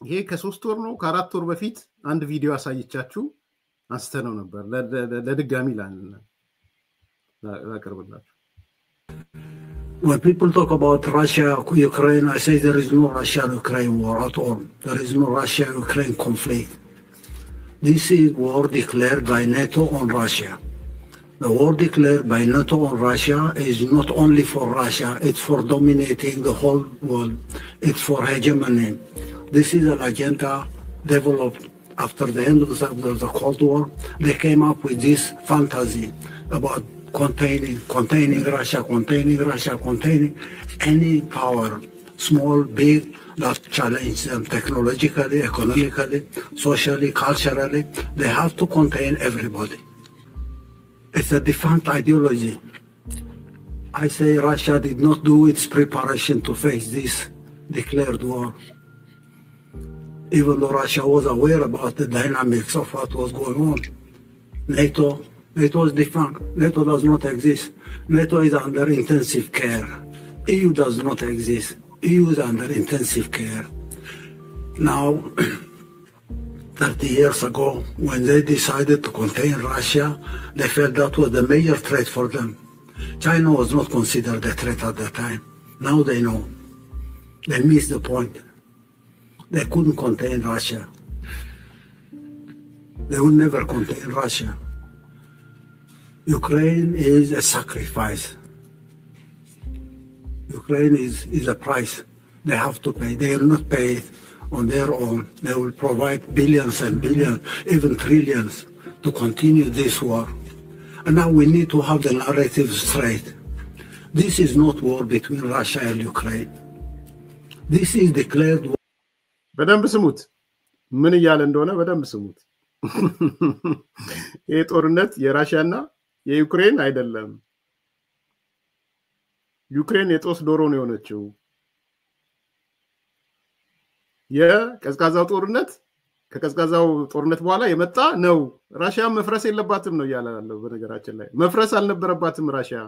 ይሄ ከ3 ወር ነው ከ4 ወር በፊት አንድ ቪዲዮ አሳይቻችሁ አንስተነው ነበር። ለድጋሚ ላቀርብላችሁ። When people talk about Russia, Ukraine, I say there is no Russia-Ukraine war at all. There is no Russia-Ukraine conflict. This is war declared by NATO on Russia. The war declared by NATO on Russia is not only for Russia, it's for dominating the whole world. It's for hegemony. This is an agenda developed after the end of the Cold War. They came up with this fantasy about containing Russia, containing any power, small, big, that challenge them technologically, economically, socially, culturally. They have to contain everybody. It's a defunct ideology. I say Russia did not do its preparation to face this declared war. Even though Russia was aware about the dynamics of what was going on. NATO is defunct. NATO does not exist. NATO is under intensive care. EU does not exist. EU is under intensive care. Now, 30 years ago, when they decided to contain Russia, they felt that was the major threat for them. China was not considered a threat at that time. Now they know. They missed the point. They couldn't contain Russia. They would never contain Russia. Ukraine is a sacrifice. Ukraine is a price they have to pay. They will not pay it on their own. They will provide billions and billions, even trillions, to continue this war. And now we need to have the narrative straight. This is not war between Russia and Ukraine. This is declared war. በደንብ ስሙት። ምን እያለ እንደሆነ በደንብ ስሙት። ይሄ ጦርነት የራሽያና የዩክሬን አይደለም። ዩክሬን የጦስ ዶሮ ነው የሆነችው። የቀዝቃዛው ጦርነት ከቀዝቃዛው ጦርነት በኋላ የመጣ ነው ራሽያ መፍረስ የለባትም ነው ያላለው በነገራችን ላይ መፍረስ አልነበረባትም ራሽያ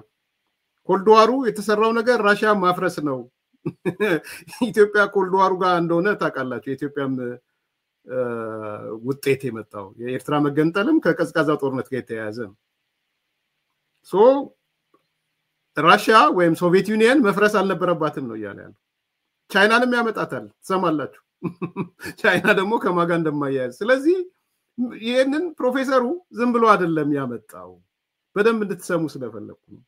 ኮልድዋሩ የተሰራው ነገር ራሽያ ማፍረስ ነው ኢትዮጵያ ኮልድዋሩ ጋር እንደሆነ ታውቃላችሁ የኢትዮጵያም ውጤት የመጣው የኤርትራ መገንጠልም ከቀዝቃዛው ጦርነት ጋር የተያያዘ ነው ሶ ራሽያ ወይም ሶቪየት ዩኒየን መፍረስ አልነበረባትም ነው ያላለው ቻይናንም ያመጣታል ትሰማላችሁ ቻይና ደግሞ ከማጋ እንደማያያዝ ስለዚህ ይሄንን ፕሮፌሰሩ ዝም ብሎ አይደለም ያመጣው በደንብ እንድትሰሙ ስለፈለኩ ነው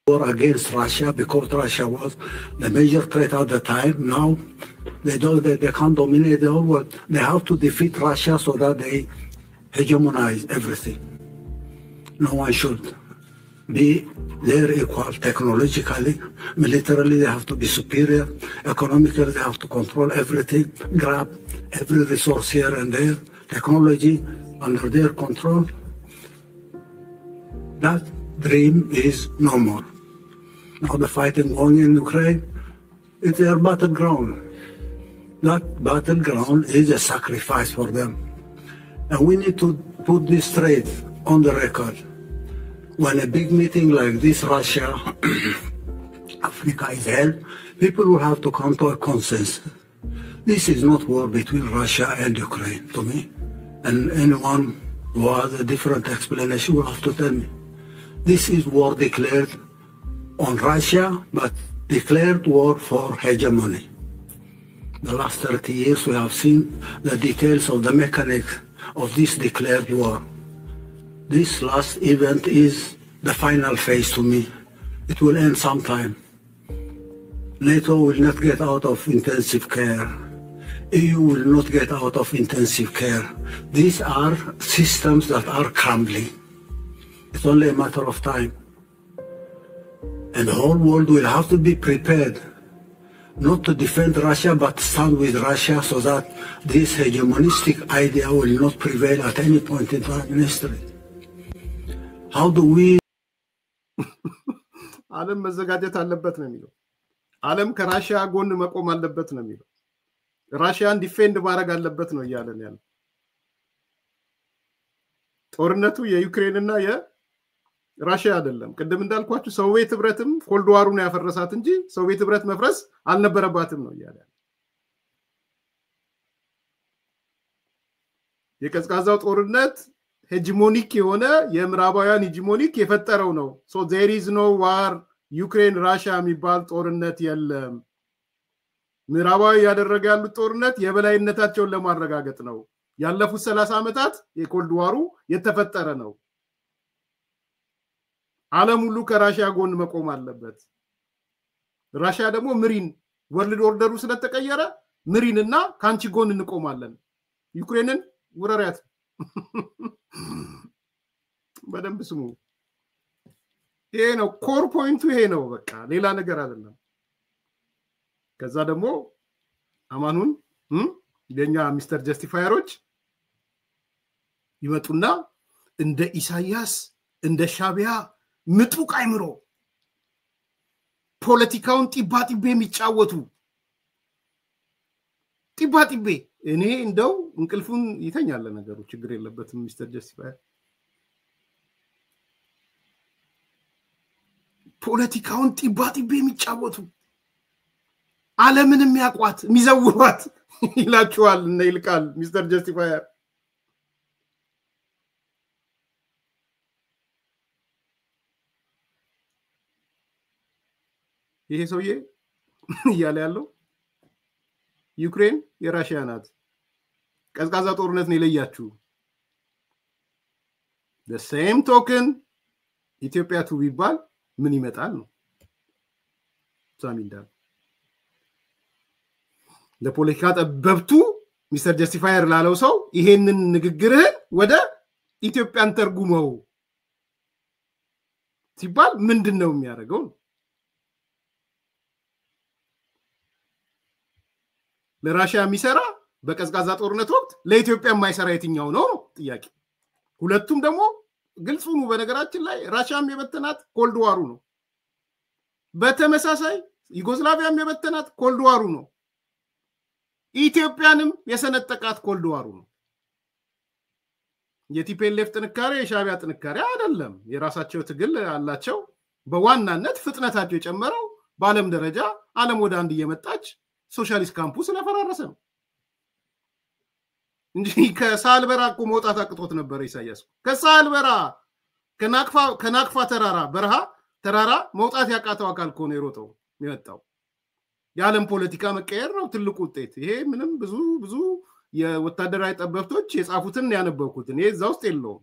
war against Russia because Russia was the major threat at the time. Now they can't dominate the whole world. They have to defeat Russia so that they hegemonize everything. No one should be their equal technologically, militarily they have to be superior, economically they have to control everything, grab every resource here and there, technology under their control. That dream is no more. Now the fighting going in Ukraine, it's their battleground. That battleground is a sacrifice for them. And we need to put this straight on the record. When a big meeting like this, Russia, Africa is held, people will have to come to a consensus. This is not war between Russia and Ukraine, to me. And anyone who has a different explanation will have to tell me. This is war declared on Russia, but declared war for hegemony. The last 30 years we have seen the details of the mechanics of this declared war. This last event is the final phase to me. It will end sometime. NATO will not get out of intensive care. EU will not get out of intensive care. These are systems that are crumbling. It's only a matter of time. And the whole world will have to be prepared not to defend Russia, but stand with Russia so that this hegemonistic idea will not prevail at any point in time in history. How do we... ዓለም መዘጋጀት አለበት ነው የሚለው ዓለም ከራሽያ ጎን መቆም አለበት ነው የሚለው ራሽያን ዲፌንድ ማድረግ አለበት ነው ያለን ያለው ጦርነቱ የዩክሬንና የራሽያ አይደለም ቅድም እንዳልኳችሁ ሶቪየት ህብረትም ኮልድዋሩን ያፈረሳት እንጂ ሶቪየት ህብረት መፍረስ አልነበረባትም ነው ያለን የቀዝቃዛው ጦርነት hegemonic የሆነ የምዕራባውያን hegemonic የፈጠረው ነው so there is no war Ukraine Russia የሚባል ጦርነት የለም ምዕራባዊ ያደረገ ያሉት ጦርነት የበላይነታቸውን ለማረጋገጥ ነው ያለፉት 30 ዓመታት የኮልድ ዋሩ የተፈጠረ ነው ዓለም ሁሉ ከራሽያ ጎን መቆም አለበት ራሽያ ደግሞ ምሪን ወርልድ ኦርደሩ ስለተቀየረ ምሪንና ካንቺ ጎን እንቆማለን ዩክሬንን ወረሪያት በደንብ ስሙ ይሄ ነው ኮር ፖይንቱ ይሄ ነው በቃ ሌላ ነገር አይደለም ከዛ ደግሞ አማኑን የኛ ሚስተር ጀስቲፋየሮች ይመጡና እንደ ኢሳያስ እንደ ሻቢያ ምጡቅ አይምሮ ፖለቲካውን ጢባጢቤ የሚጫወቱ ጢባጢቤ እኔ እንደው እንቅልፉን ይተኛል ነገሩ ችግር የለበትም ሚስተር ጀስቲፋየር ፖለቲካውን ጢባጢቤ የሚጫወቱ ዓለምንም ያቋት የሚዘውሯት ይላችኋል እና ይልቃል ሚስተር ጀስቲፋየር ይሄ ሰውዬ ይያለ ያለው ዩክሬን የራሽያ ናት ቀዝቃዛ ጦርነት ነው ይለያችሁ the same token ኢትዮጵያ ቱ ቢባል ምን ይመጣል ነው ሳሚንዳ ለፖለቲካ ጠበብቱ ሚስተር ጀስቲፋየር ላለው ሰው ይሄንን ንግግርህን ወደ ኢትዮጵያን ተርጉመው ሲባል ምንድነው የሚያደርገው ለራሽያ የሚሰራ በቀዝቃዛ ጦርነት ወቅት ለኢትዮጵያ የማይሰራ የትኛው ነው ጥያቄ ሁለቱም ደግሞ ግልጽ ነው በነገራችን ላይ ራሽያም የበተናት ኮልድ ዋሩ ነው በተመሳሳይ ዩጎስላቪያም የበተናት ኮልድ ዋሩ ነው ኢትዮጵያንም የሰነጠቃት ኮልድ ዋሩ ነው። የቲፒኤልኤፍ ጥንካሬ የሻቢያ ጥንካሬ አይደለም። የራሳቸው ትግል አላቸው። በዋናነት ፍጥነታቸው የጨመረው በዓለም ደረጃ ዓለም ወደ አንድ እየመጣች ሶሻሊስት ካምፑስ ስለፈራረሰ ነው እንጂ ከሳልበራ እኮ መውጣት አቅቶት ነበር ኢሳያስ። ከሳልበራ ከናቅፋ ተራራ መውጣት ያቃተው አካል እኮ ነው የሮጠው የመጣው። የዓለም ፖለቲካ መቀየር ነው ትልቁ ውጤት። ይሄ ምንም ብዙ የወታደራዊ ጠበብቶች የጻፉትን ያነበብኩትን ይሄ እዛ ውስጥ የለውም።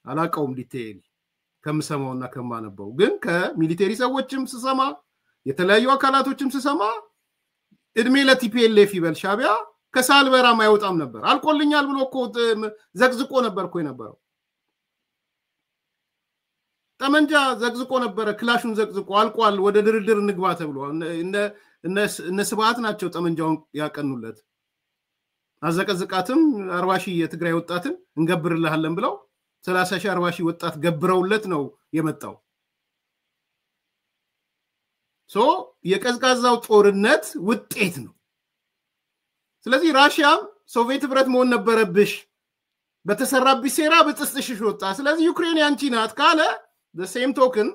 አላቀውም ዲቴይል ከምሰማውና ከማነበው። ግን ከሚሊቴሪ ሰዎችም ስሰማ የተለያዩ አካላቶችም ስሰማ እድሜ ለቲፒኤልኤፍ ይበል ሻቢያ ከሳልበራ ማይወጣም ነበር። አልቆልኛል ብሎ እኮ ዘግዝቆ ነበር እኮ የነበረው። ጠመንጃ ዘግዝቆ ነበር፣ ክላሹን ዘግዝቆ አልቋል፣ ወደ ድርድር እንግባ ተብሎ እነ ስብዓት ናቸው ጠመንጃውን ያቀኑለት። አዘቀዝቃትም 40 ሺህ የትግራይ ወጣትን እንገብርልሃለን ብለው 30 ሺህ 40 ሺህ ወጣት ገብረውለት ነው የመጣው። የቀዝቃዛው ጦርነት ውጤት ነው። ስለዚህ ራሽያም ሶቪየት ህብረት መሆን ነበረብሽ፣ በተሰራብሽ ሴራ በጥስጥሽሽ ወጣ፣ ስለዚህ ዩክሬን ያንቺ ናት ካለ the same token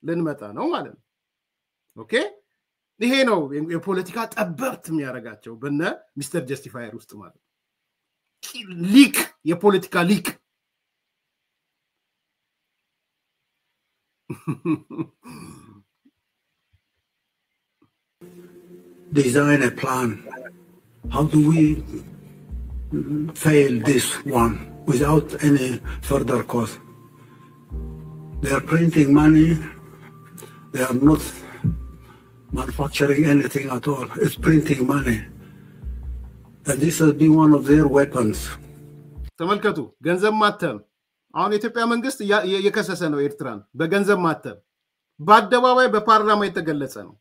ልንመጣ ነው ማለት ነው። ኦኬ ይሄ ነው የፖለቲካ ጠበብት የሚያረጋቸው በነ ሚስተር ጀስቲፋየር ውስጥ ማለት ነው። ሊክ የፖለቲካ ሊክ design a plan. How do we fail this one without any further cost? They are printing money. They are not manufacturing anything at all. It's printing money. And this has been one of their weapons. ተመልከቱ ገንዘብ ማተም። አሁን የኢትዮጵያ መንግስት የከሰሰ ነው ኤርትራን በገንዘብ ማተም። በአደባባይ በፓርላማ የተገለጸ ነው።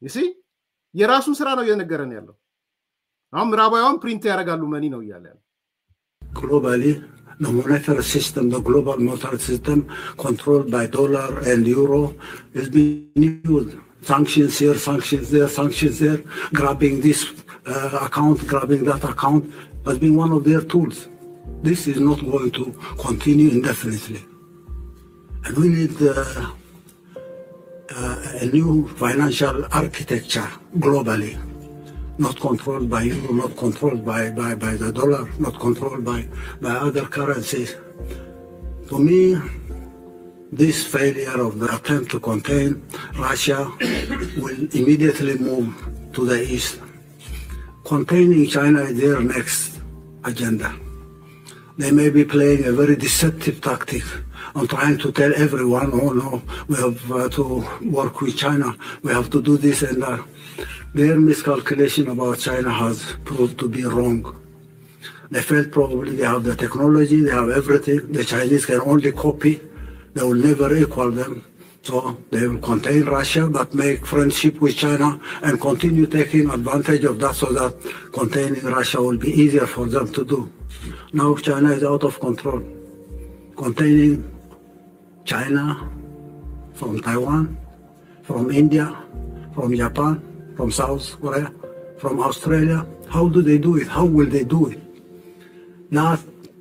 ይሲ የራሱን ስራ ነው እየነገረን ያለው። አሁን ምዕራባውያን ፕሪንት ያደርጋሉ መኒ ነው እያለ ያለው። Globally, the monetary system, the global monetary system controlled by dollar and euro is being used. Sanctions here, sanctions there, sanctions there, grabbing this account, grabbing that account has been one of their tools. This is not going to continue indefinitely. And we need a new financial architecture globally, not controlled by euro, not controlled by the dollar, not controlled by other currencies. To me, this failure of the attempt to contain Russia will immediately move to the east. Containing China is their next agenda. They may be playing a very deceptive tactic on trying to tell everyone, oh no, we have to work with China, we have to do this and that. Their miscalculation about China has proved to be wrong. They felt probably they have the technology, they have everything, the Chinese can only copy, they will never equal them. So they will contain Russia but make friendship with China and continue taking advantage of that so that containing Russia will be easier for them to do. Now China is out of control. Containing China from Taiwan, from India, from Japan, from South Korea, from Australia. How do they do it? How will they do it? That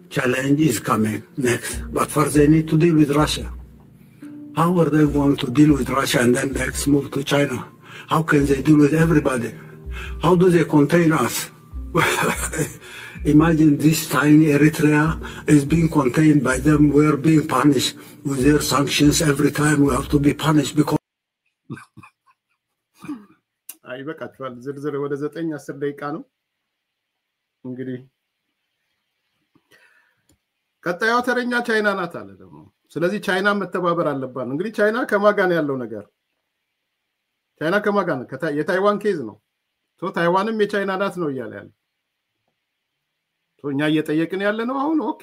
challenge is coming next. But first they need to deal with Russia. How are they going to deal with Russia and then next move to China? How can they deal with everybody? How do they contain us? Imagine this tiny Eritrea is being contained by them. We're being punished with their sanctions every time. We have to be punished because አይ በቃችኋል። ዝርዝር ወደ 9-10 ደቂቃ ነው እንግዲህ። ቀጣዩ ተረኛ ቻይና ናት አለ ደግሞ። ስለዚህ ቻይና መተባበር አለባት። እንግዲህ ቻይና ከማጋን ያለው ነገር ቻይና ከማጋን የታይዋን ኬዝ ነው። ታይዋንም የቻይና ናት ነው እያለ ያለ። እኛ እየጠየቅን ያለ ነው አሁን ኦኬ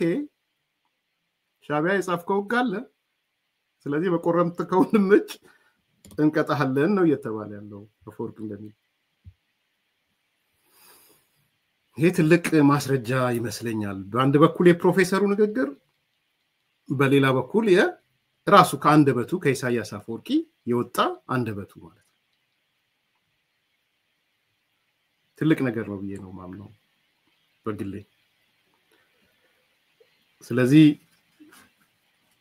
ሻቢያ የጻፍከው ጋለ ስለዚህ በቆረምትከው ምጭ እንቀጣለን ነው እየተባለ ያለው በፎርክ እንደሚል። ይሄ ትልቅ ማስረጃ ይመስለኛል። በአንድ በኩል የፕሮፌሰሩ ንግግር፣ በሌላ በኩል የራሱ ከአንደበቱ ከኢሳያስ አፈወርቂ የወጣ አንደበቱ ማለት ነው። ትልቅ ነገር ነው ብዬ ነው ማምነው በግሌ። ስለዚህ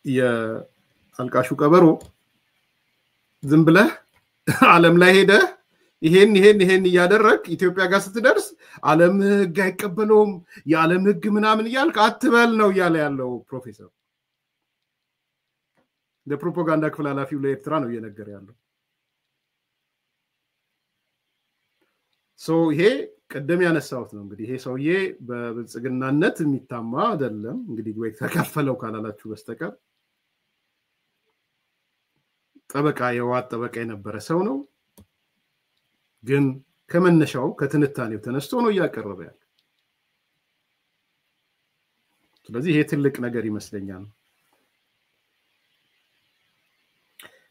የአልቃሹ ቀበሮ ዝም ብለህ ዓለም ላይ ሄደ ይሄን እያደረግ ኢትዮጵያ ጋር ስትደርስ ዓለም ህግ አይቀበለውም የዓለም ህግ ምናምን እያልክ አትበል ነው እያለ ያለው ፕሮፌሰር። ለፕሮፓጋንዳ ክፍል ኃላፊው ለኤርትራ ነው እየነገረ ያለው። ይሄ ቀደም ያነሳሁት ነው። እንግዲህ ይሄ ሰውዬ በብልጽግናነት የሚታማ አይደለም። እንግዲህ ወይ ተከፈለው ካላላችሁ በስተቀር ጠበቃ የዋት ጠበቃ የነበረ ሰው ነው። ግን ከመነሻው ከትንታኔው ተነስቶ ነው እያቀረበ ያለው። ስለዚህ ይሄ ትልቅ ነገር ይመስለኛል።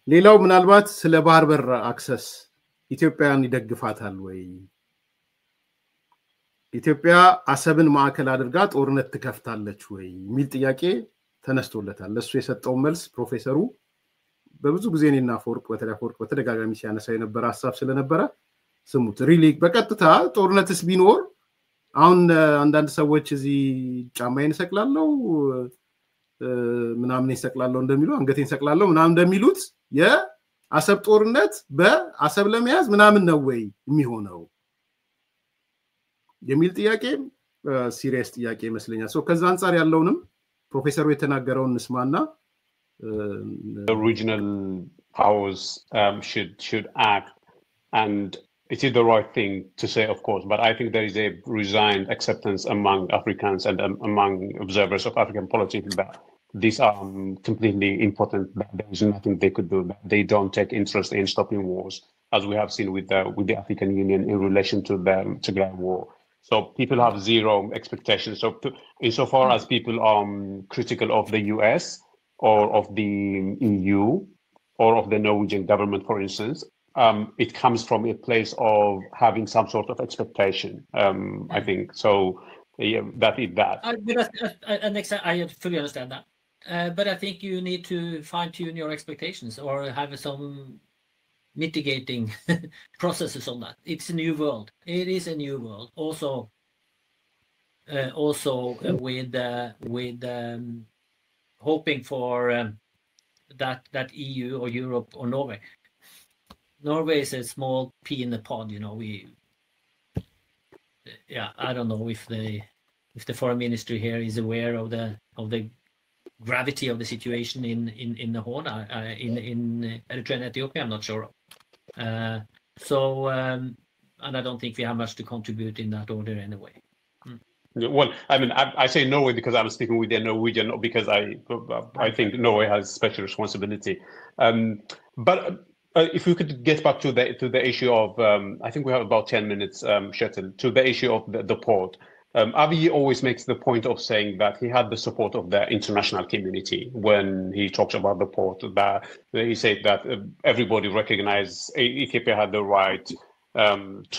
ሌላው ምናልባት ስለ ባህር በር አክሰስ ኢትዮጵያን ይደግፋታል ወይ? ኢትዮጵያ አሰብን ማዕከል አድርጋ ጦርነት ትከፍታለች ወይ የሚል ጥያቄ ተነስቶለታል። ለሱ የሰጠው መልስ ፕሮፌሰሩ በብዙ ጊዜ እኔና አፈወርቅ በተደጋጋሚ ሲያነሳ የነበረ ሐሳብ ስለነበረ ስሙት። ሪሊ በቀጥታ ጦርነትስ ቢኖር አሁን አንዳንድ ሰዎች እዚህ ጫማዬን ሰቅላለሁ ምናምን ይሰቅላለሁ እንደሚሉ አንገቴን ሰቅላለሁ ምናምን እንደሚሉት የአሰብ ጦርነት በአሰብ ለመያዝ ምናምን ነው ወይ የሚሆነው የሚል ጥያቄ ሲሪየስ ጥያቄ ይመስለኛል። ከዛ አንፃር ያለውንም ፕሮፌሰሩ የተናገረውን እንስማና the regional powers should act, and it is the right thing to say, of course, but I think there is a resigned acceptance among Africans and among observers of African politics that these are completely important, that there is nothing they could do, that they don't take interest in stopping wars, as we have seen with the African Union in relation to the Tigray war. So people have zero expectations. So insofar as people are critical of the US or of the EU or of the Norwegian government, for instance, it comes from a place of having some sort of expectation, I think. So yeah, that is that. I fully understand that. But I think you need to fine-tune your expectations or have some mitigating processes on that. It's a new world. It is a new world. Also with hoping for that EU or Europe or Norway. Norway is a small pea in the pod, you know. I don't know if the foreign ministry here is aware of the gravity of the situation in the Horn, in Eritrea and Ethiopia. I'm not sure. And I don't think we have much to contribute in that order anyway. Well, I mean, I say Norway because I'm speaking with the Norwegian, not because I think Norway has special responsibility. But if we could get back to the issue of, I think we have about 10 minutes, Kjetil, to the issue of the port. Abiy always makes the point of saying that he had the support of the international community when he talks about the port. That he said that everybody recognized Ethiopia had the right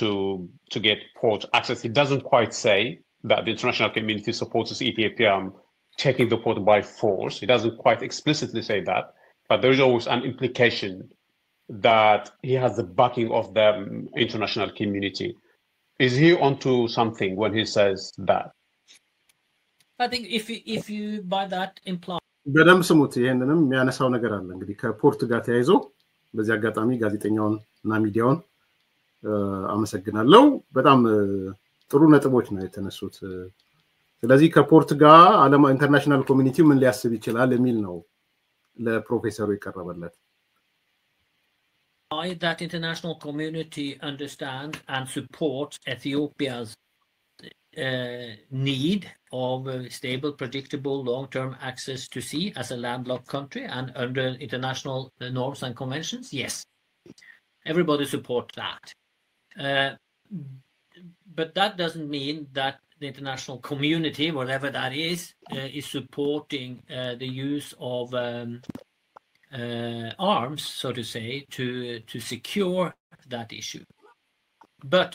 to get port access. He doesn't quite say that the international community supports Ethiopia taking the port by force. He doesn't quite explicitly say that, but there is always an implication that he has the backing of the international community. Is he onto something when he says that? I think if you by that imply በደም ስሙት። ይሄንንም የሚያነሳው ነገር አለ እንግዲህ ከፖርት ጋር ተያይዞ በዚህ አጋጣሚ ጋዜጠኛውን እና ሚዲያውን አመሰግናለሁ። በጣም ጥሩ ነጥቦች ነው የተነሱት። ስለዚህ ከፖርት ጋር ዓለም ኢንተርናሽናል ኮሚኒቲ ምን ሊያስብ ይችላል የሚል ነው ለፕሮፌሰሩ የቀረበለት። That international community understand and support Ethiopia's need of stable, predictable, long-term access to sea as a landlocked country and under international norms and conventions? Yes, everybody supports that. But that doesn't mean that the international community, whatever that is supporting the use of arms, so to say, to secure that issue. But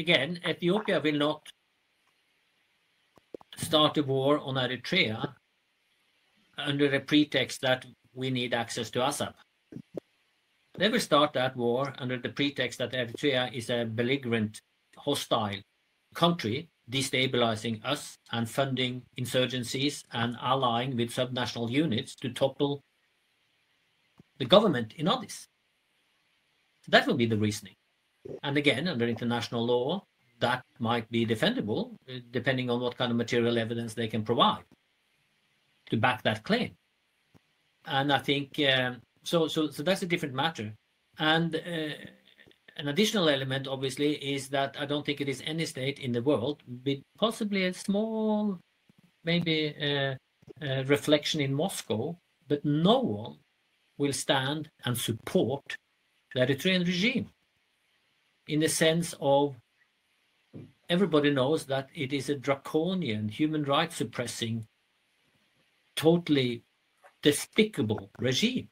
again, Ethiopia will not start a war on Eritrea under a pretext that we need access to Assab. They will start that war under the pretext that Eritrea is a belligerent, hostile country, destabilizing us and funding insurgencies and allying with subnational units to topple the government in Addis. That will be the reasoning. And again, under international law, that might be defendable, depending on what kind of material evidence they can provide to back that claim. And I think, so that's a different matter. And an additional element, obviously, is that I don't think it is any state in the world, with possibly a small, maybe reflection in Moscow, but no one will stand and support the Eritrean regime, in the sense of everybody knows that it is a draconian, human rights suppressing, totally despicable regime.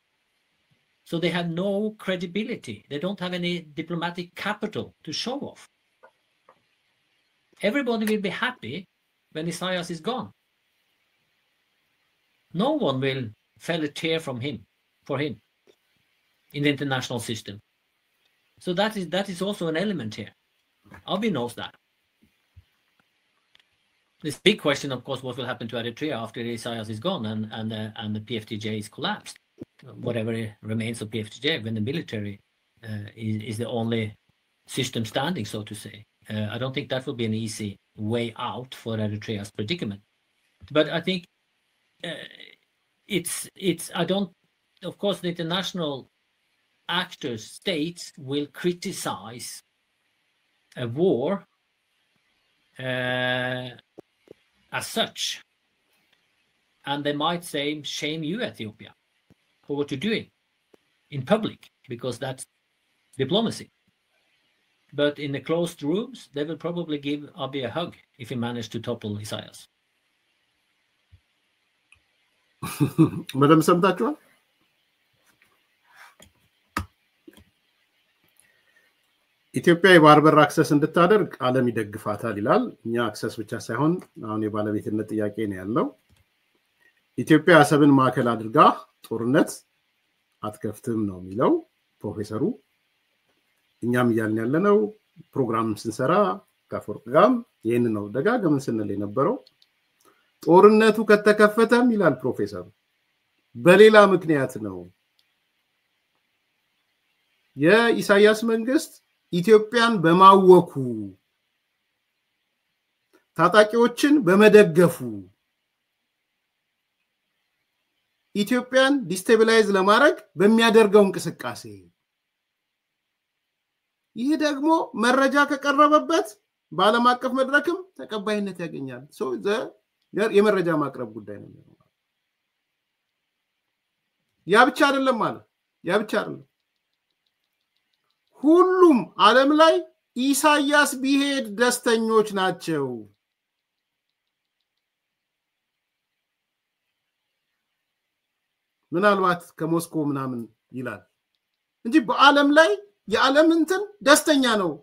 So they have no credibility. They don't have any diplomatic capital to show off. Everybody will be happy when Isaias is gone. No one will fell a tear for him in the international system. So that is also an element here. Abiy knows that. This big question, of course, what will happen to Eritrea after Isaias is gone and the PFDJ is collapsed. Whatever remains of PFDJ, when the military is the only system standing, so to say. I don't think that will be an easy way out for Eritrea's predicament. But I think of course, the international actors, states, will criticize a war as such. And they might say, shame you, Ethiopia, for what you're doing in public, because that's diplomacy. But in the closed rooms, they will probably give Abiy a hug if he managed to topple Isaias. Madam ሰምታችኋል? ኢትዮጵያ የባህር በር አክሰስ እንድታደርግ ዓለም ይደግፋታል ይላል። እኛ አክሰስ ብቻ ሳይሆን አሁን የባለቤትነት ጥያቄ ነው ያለው። ኢትዮጵያ አሰብን ማዕከል አድርጋ ጦርነት አትከፍትም ነው የሚለው ፕሮፌሰሩ። እኛም እያልን ያለነው ፕሮግራም ስንሰራ ከአፈወርቅ ጋርም ይሄን ነው ደጋግመን ስንል የነበረው። ጦርነቱ ከተከፈተም ይላል ፕሮፌሰሩ በሌላ ምክንያት ነው። የኢሳያስ መንግስት ኢትዮጵያን በማወኩ ታጣቂዎችን በመደገፉ ኢትዮጵያን ዲስቴቢላይዝ ለማድረግ በሚያደርገው እንቅስቃሴ ይሄ ደግሞ መረጃ ከቀረበበት በዓለም አቀፍ መድረክም ተቀባይነት ያገኛል። የመረጃ ማቅረብ ጉዳይ ነው። ያ ብቻ አይደለም ማለት ያ ብቻ አይደለም። ሁሉም ዓለም ላይ ኢሳያስ ቢሄድ ደስተኞች ናቸው። ምናልባት ከሞስኮ ምናምን ይላል እንጂ በዓለም ላይ የዓለም እንትን ደስተኛ ነው።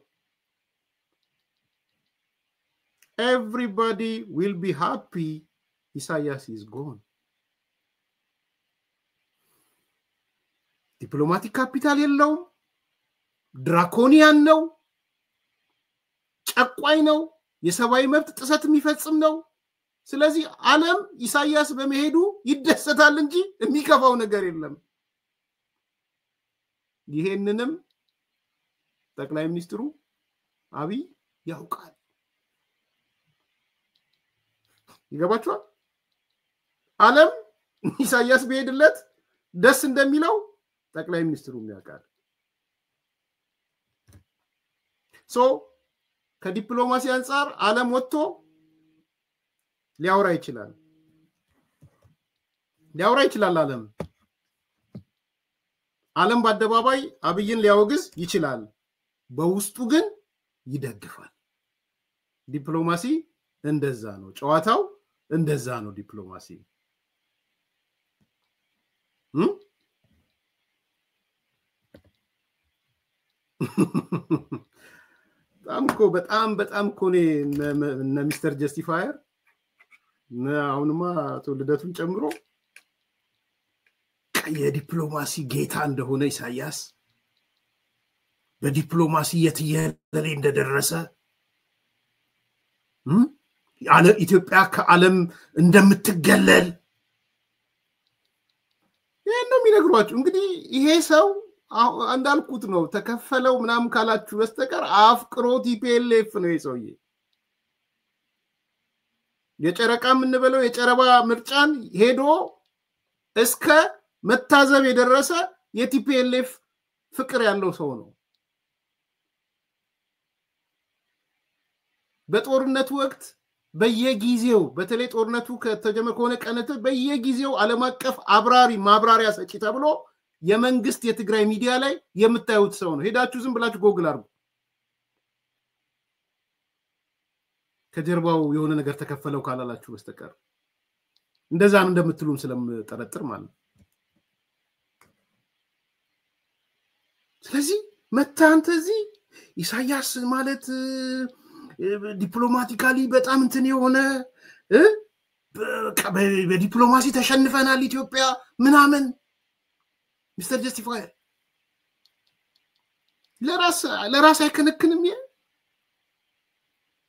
Everybody will be happy Isaias is gone. ዲፕሎማቲክ ካፒታል የለውም። ድራኮኒያን ነው። ጨቋይ ነው። የሰብአዊ መብት ጥሰት የሚፈጽም ነው። ስለዚህ ዓለም ኢሳያስ በመሄዱ ይደሰታል እንጂ የሚከፋው ነገር የለም። ይሄንንም ጠቅላይ ሚኒስትሩ አብይ ያውቃል። ይገባችኋል? ዓለም ኢሳያስ በሄድለት ደስ እንደሚለው ጠቅላይ ሚኒስትሩ ያውቃል። ከዲፕሎማሲ አንፃር ዓለም ወጥቶ ሊያወራ ይችላል። ዓለም በአደባባይ አብይን ሊያወግዝ ይችላል። በውስጡ ግን ይደግፋል። ዲፕሎማሲ እንደዛ ነው። ጨዋታው እንደዛ ነው ዲፕሎማሲ። በጣም እኮ እነ ሚስተር ጀስቲፋየር አሁንማ አቶ ልደቱን ጨምሮ የዲፕሎማሲ ጌታ እንደሆነ ኢሳያስ በዲፕሎማሲ የትየለሌ እንደደረሰ ኢትዮጵያ ከዓለም እንደምትገለል ይሄን ነው የሚነግሯችሁ። እንግዲህ ይሄ ሰው እንዳልኩት ነው ተከፈለው ምናምን ካላችሁ በስተቀር አፍቅሮ ቲፒኤልኤፍ ነው የሰውዬ። የጨረቃ የምንበለው የጨረባ ምርጫን ሄዶ እስከ መታዘብ የደረሰ የቲፒኤልኤፍ ፍቅር ያለው ሰው ነው። በጦርነቱ ወቅት በየጊዜው በተለይ ጦርነቱ ከተጀመረ ከሆነ ቀነተ በየጊዜው ዓለም አቀፍ ማብራሪያ ሰጪ ተብሎ የመንግስት የትግራይ ሚዲያ ላይ የምታዩት ሰው ነው። ሄዳችሁ ዝም ብላችሁ ጎግል አድርጉ። ከጀርባው የሆነ ነገር ተከፈለው ካላላችሁ በስተቀር እንደዛም እንደምትሉም ስለምጠረጥር ማለት ነው። ስለዚህ መታንተዚ ኢሳያስ ማለት ዲፕሎማቲካሊ በጣም እንትን የሆነ በዲፕሎማሲ ተሸንፈናል ኢትዮጵያ ምናምን ሚስተር ጀስቲፋየር ለራስ አይከነክንም።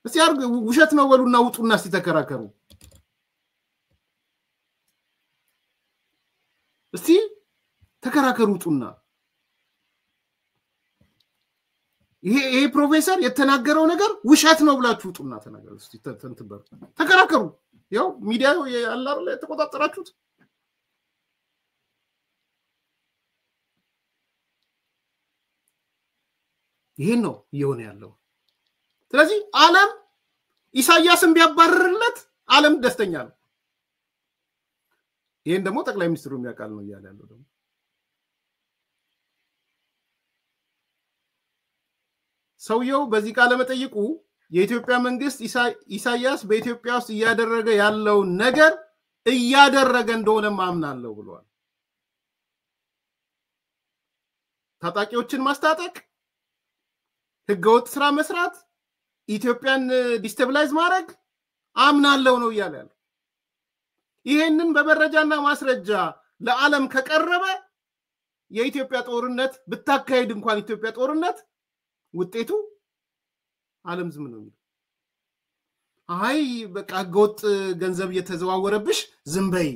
እስቲ አርግ ውሸት ነው በሉና ውጡና እስቲ ተከራከሩ። እስቲ ተከራከሩ ውጡና ይሄ ፕሮፌሰር የተናገረው ነገር ውሸት ነው ብላችሁ ውጡና ተናገሩ። እስቲ ተንትበሩ ተከራከሩ። ያው ሚዲያው ያለ አይደል የተቆጣጠራችሁት። ይሄን ነው እየሆነ ያለው። ስለዚህ ዓለም ኢሳያስን ቢያባርርለት ዓለም ደስተኛ ነው። ይሄን ደግሞ ጠቅላይ ሚኒስትሩ የሚያውቃል ነው እያለ ያለው ደግሞ ሰውየው በዚህ ቃለ መጠይቁ የኢትዮጵያ መንግስት ኢሳያስ በኢትዮጵያ ውስጥ እያደረገ ያለው ነገር እያደረገ እንደሆነ ማምናለሁ ብሏል። ታጣቂዎችን ማስታጠቅ፣ ህገወጥ ስራ መስራት፣ ኢትዮጵያን ዲስታብላይዝ ማድረግ አምናለሁ ነው እያለ ያለው። ይሄንን በመረጃና ማስረጃ ለዓለም ከቀረበ የኢትዮጵያ ጦርነት ብታካሄድ እንኳን ኢትዮጵያ ጦርነት ውጤቱ ዓለም ዝም ነው የሚለው። አይ በቃ ህገወጥ ገንዘብ እየተዘዋወረብሽ ዝም በይ፣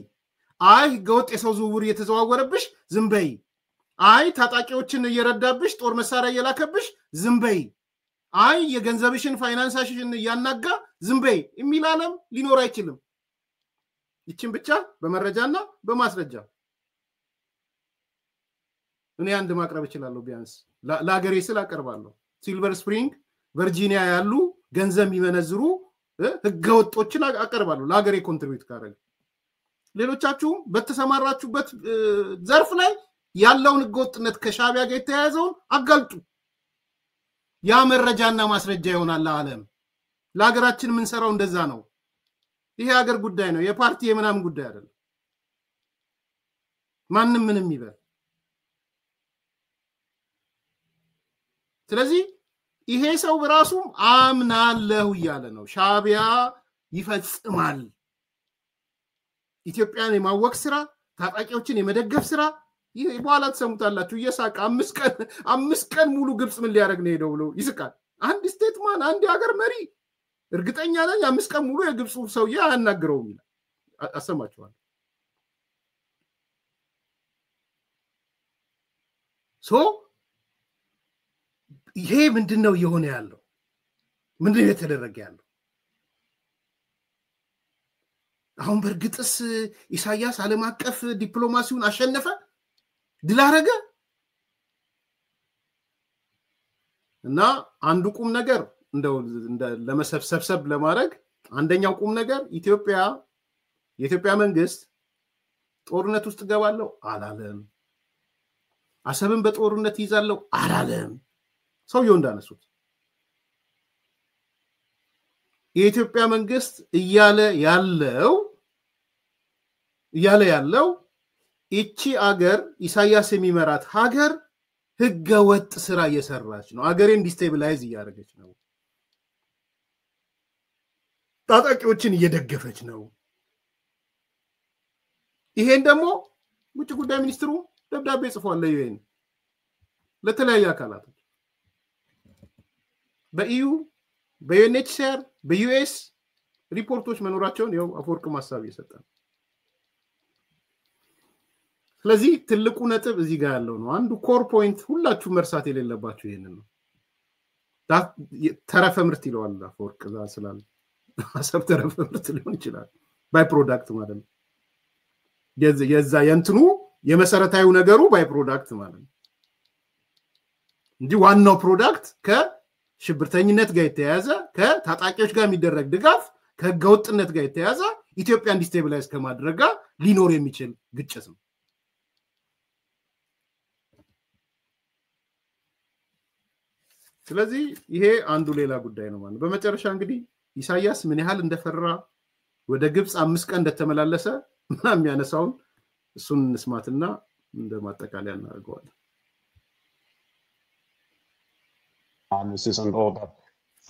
አይ ህገወጥ የሰው ዝውውር እየተዘዋወረብሽ ዝም በይ፣ አይ ታጣቂዎችን እየረዳብሽ ጦር መሳሪያ እየላከብሽ ዝም በይ፣ አይ የገንዘብሽን ፋይናንሳሽን እያናጋ ዝም በይ የሚል ዓለም ሊኖር አይችልም። ይችን ብቻ በመረጃና በማስረጃ እኔ አንድ ማቅረብ እችላለሁ። ቢያንስ ለሀገሬ ስል አቀርባለሁ። ሲልቨር ስፕሪንግ ቨርጂኒያ ያሉ ገንዘብ ይመነዝሩ ህገወጦችን አቀርባለሁ ለሀገሬ ኮንትሪቢዩት ካደረገ። ሌሎቻችሁም በተሰማራችሁበት ዘርፍ ላይ ያለውን ህገወጥነት ከሻቢያ ጋር የተያያዘውን አጋልጡ። ያ መረጃና ማስረጃ ይሆናል ለዓለም። ለሀገራችን የምንሰራው እንደዛ ነው። ይሄ ሀገር ጉዳይ ነው፣ የፓርቲ የምናምን ጉዳይ አይደለም። ማንም ምንም ይበል። ስለዚህ ይሄ ሰው በራሱ አምናለሁ እያለ ነው። ሻቢያ ይፈጽማል ኢትዮጵያን የማወቅ ስራ፣ ታጣቂዎችን የመደገፍ ስራ። ይሄ በኋላ ተሰሙታላችሁ። እየሳቀ አምስት ቀን ሙሉ ግብጽ ምን ሊያደርግ ነው ሄደው ብሎ ይስቃል። አንድ ስቴትማን አንድ ሀገር መሪ እርግጠኛ ነኝ 5 ቀን ሙሉ የግብጽ ሰውዬ አያናግረውም ይላል። አሰማችኋል። ይሄ ምንድነው የሆነ ያለው? ምንድነው የተደረገ ያለው? አሁን በርግጥስ ኢሳያስ ዓለም አቀፍ ዲፕሎማሲውን አሸነፈ? ድል አደረገ? እና አንዱ ቁም ነገር እንደው ለመሰብሰብ ለማድረግ አንደኛው ቁም ነገር የኢትዮጵያ መንግስት ጦርነት ውስጥ ገባለው አላለም። አሰብን በጦርነት ይዛለው አላለም። ሰውየው እንዳነሱት የኢትዮጵያ መንግስት እያለ ያለው እቺ አገር ኢሳያስ የሚመራት ሀገር ህገ ወጥ ስራ እየሰራች ነው፣ አገሬን ዲስቴብላይዝ እያደረገች ነው፣ ታጣቂዎችን እየደገፈች ነው። ይሄን ደግሞ ውጭ ጉዳይ ሚኒስትሩ ደብዳቤ ጽፏል ለዩኤን ለተለያየ አካላት። በኢዩ በዩኤንኤችሲአር በዩኤስ ሪፖርቶች መኖራቸውን ያው አፈወርቅ ማሳብ ይሰጣል። ስለዚህ ትልቁ ነጥብ እዚህ ጋር ያለው ነው። አንዱ ኮር ፖይንት ሁላችሁ መርሳት የሌለባችሁ ይሄንን ነው። ተረፈ ምርት ይለዋል አፈወርቅ ስላል አሰብ ተረፈ ምርት ሊሆን ይችላል ባይ ፕሮዳክት ማለት ነው። የዛ የእንትኑ የመሰረታዊ ነገሩ ባይ ፕሮዳክት ማለት ነው እንጂ ዋናው ፕሮዳክት ከሽብርተኝነት ጋር የተያያዘ ከታጣቂዎች ጋር የሚደረግ ድጋፍ ከህገወጥነት ጋር የተያያዘ ኢትዮጵያ እንዲስቴብላይዝ ከማድረግ ጋር ሊኖር የሚችል ግጭት ነው። ስለዚህ ይሄ አንዱ ሌላ ጉዳይ ነው ማለት ነው። በመጨረሻ እንግዲህ ኢሳያስ ምን ያህል እንደፈራ ወደ ግብጽ 5 ቀን እንደተመላለሰ እና የሚያነሳውን እሱን እንስማትና እንደማጠቃለያ እናደርገዋለን። And all that.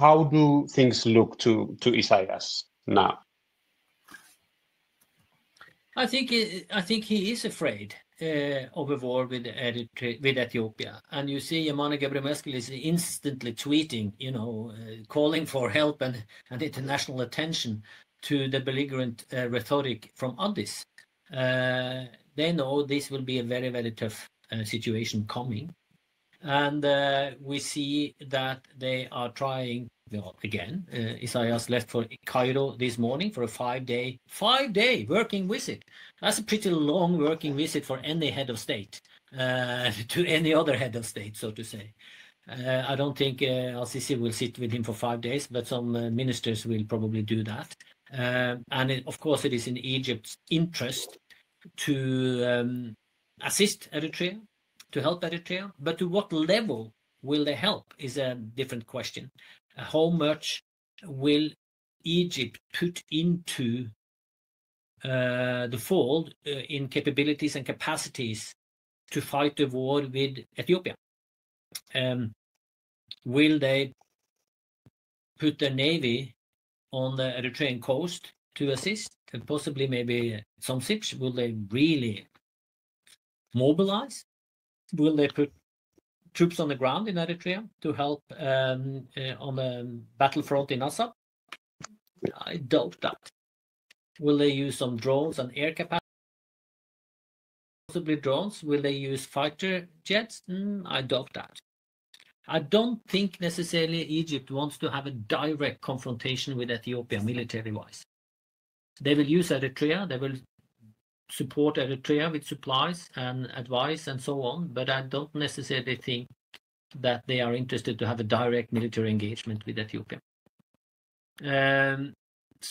How do things look to Isaias now? I think he is afraid of a war with Ethiopia, and you see Yamane Gebremeskel is instantly tweeting, calling for help and international attention to the belligerent rhetoric from Addis. They know this will be a very, very tough situation coming. And we see that they are trying, again, Isaias left for Cairo this morning for a 5-day working visit. That's a pretty long working visit for any head of state, to any other head of state, so to say. I don't think Al-Sisi will sit with him for 5 days, but some ministers will probably do that. And of course, it is in Egypt's interest to assist Eritrea, to help Eritrea, but to what level will they help is a different question. How much will Egypt put into the fold in capabilities and capacities to fight the war with Ethiopia? Will they put their navy on the Eritrean coast to assist, and possibly maybe some ships? Will they really mobilize? Will they put troops on the ground in Eritrea to help on the battlefront in Assab? I doubt that. Will they use some drones and air capacity? Possibly drones. Will they use fighter jets? I doubt that. I don't think necessarily Egypt wants to have a direct confrontation with Ethiopia military-wise. They will use Eritrea. They will support Eritrea with supplies and advice and so on, but I don't necessarily think that they are interested to have a direct military engagement with Ethiopia.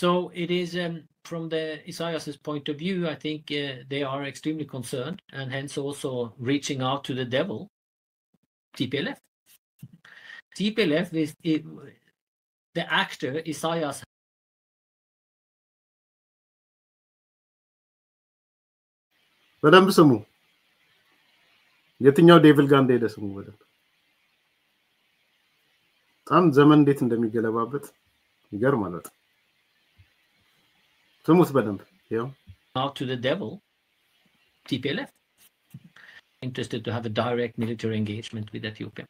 So it is from the Isaias's point of view, I think they are extremely concerned and hence also reaching out to the devil, TPLF. TPLF is the actor Isaias. በደንብ ስሙ። የትኛው ዴቪል ጋር እንደሄደ ስሙ በደንብ። በጣም ዘመን እንዴት እንደሚገለባበት ይገርማል በጣም። ስሙት በደንብ። ያው out to the devil, TPLF, interested to have a direct military engagement with Ethiopia.